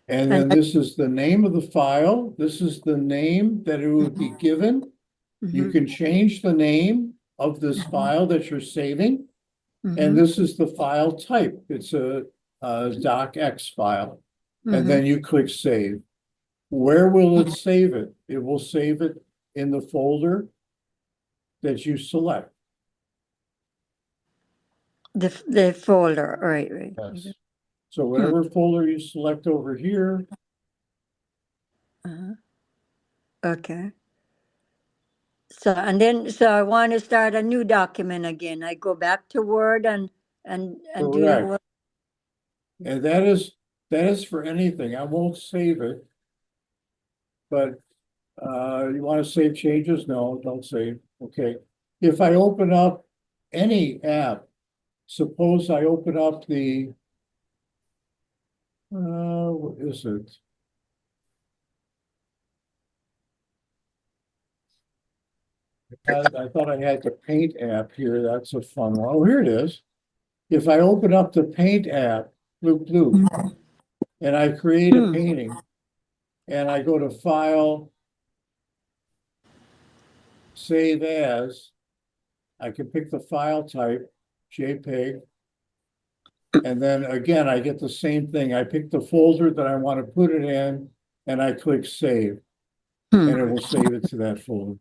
Speaker 1: And then
Speaker 8: And-
Speaker 1: this is the name of the file. This is the name that it would be given. You
Speaker 8: Mhm,
Speaker 1: can change the name of this file that you're saving.
Speaker 8: mhm,
Speaker 1: And this is the file type. It's a docx file.
Speaker 8: mhm.
Speaker 1: And then you click save. Where will it save it? It will save it in the folder that you select.
Speaker 8: The folder, right.
Speaker 1: Yes. So whatever folder you select over here,
Speaker 8: Uh-huh. Okay. So I want to start a new document again. I go back to Word and do the
Speaker 1: Correct.
Speaker 8: Word.
Speaker 1: and that is for anything. I won't save it. But you want to save changes? No, don't save. Okay. If I open up any app, suppose I open up the what is it? I thought I had the Paint app here. That's a fun one. Oh, here it is. If I open up the Paint app, Loop, and I create a painting, and I go to File, Save As, I can pick the file type, JPEG. And then again, I get the same thing. I pick the folder that I want to put it in, and I click Save, and it will save it to that folder.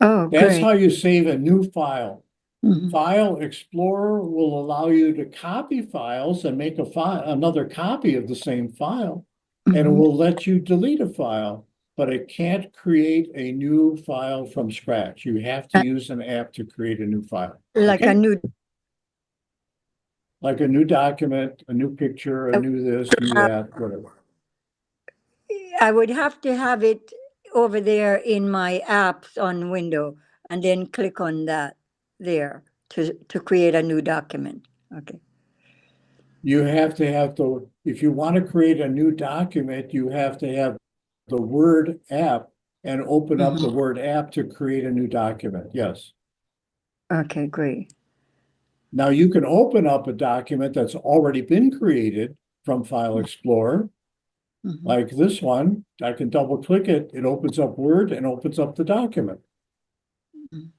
Speaker 8: Oh,
Speaker 1: That's
Speaker 8: great.
Speaker 1: how you save a new file.
Speaker 8: Mhm.
Speaker 1: File Explorer will allow you to copy files and make another copy of the same file. And it
Speaker 8: Mhm.
Speaker 1: will let you delete a file, but it can't create a new file from scratch. You have to use an app to create a new file.
Speaker 8: Like a
Speaker 1: Okay?
Speaker 8: new,
Speaker 1: Like a new document, a new picture, a new this, new that, whatever.
Speaker 8: I would have to have it over there in my apps on window and then click on that there to create a new document. Okay.
Speaker 1: You have to have if you want to create a new document, you have to have the Word app and open up the Word app to create a new document. Yes.
Speaker 8: Okay, great.
Speaker 1: Now you can open up a document that's already been created from File Explorer,
Speaker 8: Mhm.
Speaker 1: like this one. I can double click it. It opens up Word and opens up the document.
Speaker 8: Mhm.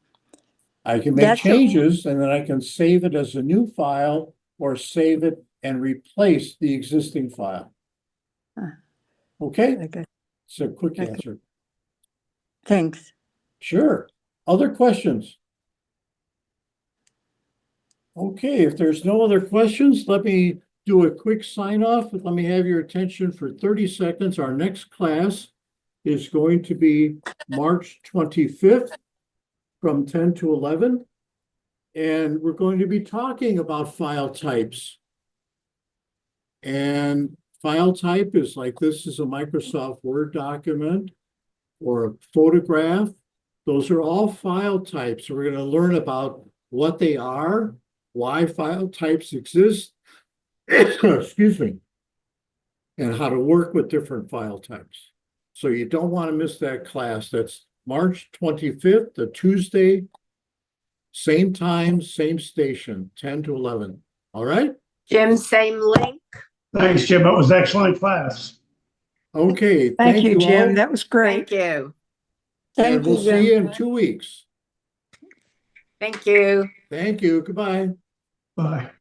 Speaker 1: I can make
Speaker 8: That's a-
Speaker 1: changes and then I can save it as a new file or save it and replace the existing file.
Speaker 8: Ah.
Speaker 1: Okay,
Speaker 8: Okay.
Speaker 1: it's a quick
Speaker 8: Okay.
Speaker 1: answer.
Speaker 8: Thanks.
Speaker 1: Sure. Other questions? Okay, if there's no other questions, let me do a quick sign off. Let me have your attention for 30 seconds. Our next class is going to be March 25th from 10 to 11. And we're going to be talking about file types. And file type is like this is a Microsoft Word document or a photograph. Those are all file types. We're going to learn about what they are, why file types exist, excuse me, and how to work with different file types. So you don't want to miss that class. That's March 25th, a Tuesday, same time, same station, 10 to 11. All right?
Speaker 3: Jim, same link.
Speaker 9: Thanks, Jim. It was an excellent class.
Speaker 1: Okay,
Speaker 5: Thank you, Jim.
Speaker 1: all.
Speaker 5: That was great.
Speaker 3: Thank you.
Speaker 1: And
Speaker 8: Thank
Speaker 1: we'll
Speaker 8: you,
Speaker 1: see you
Speaker 8: Jim.
Speaker 1: in 2 weeks.
Speaker 3: Thank you.
Speaker 1: Thank you. Goodbye.
Speaker 9: Bye.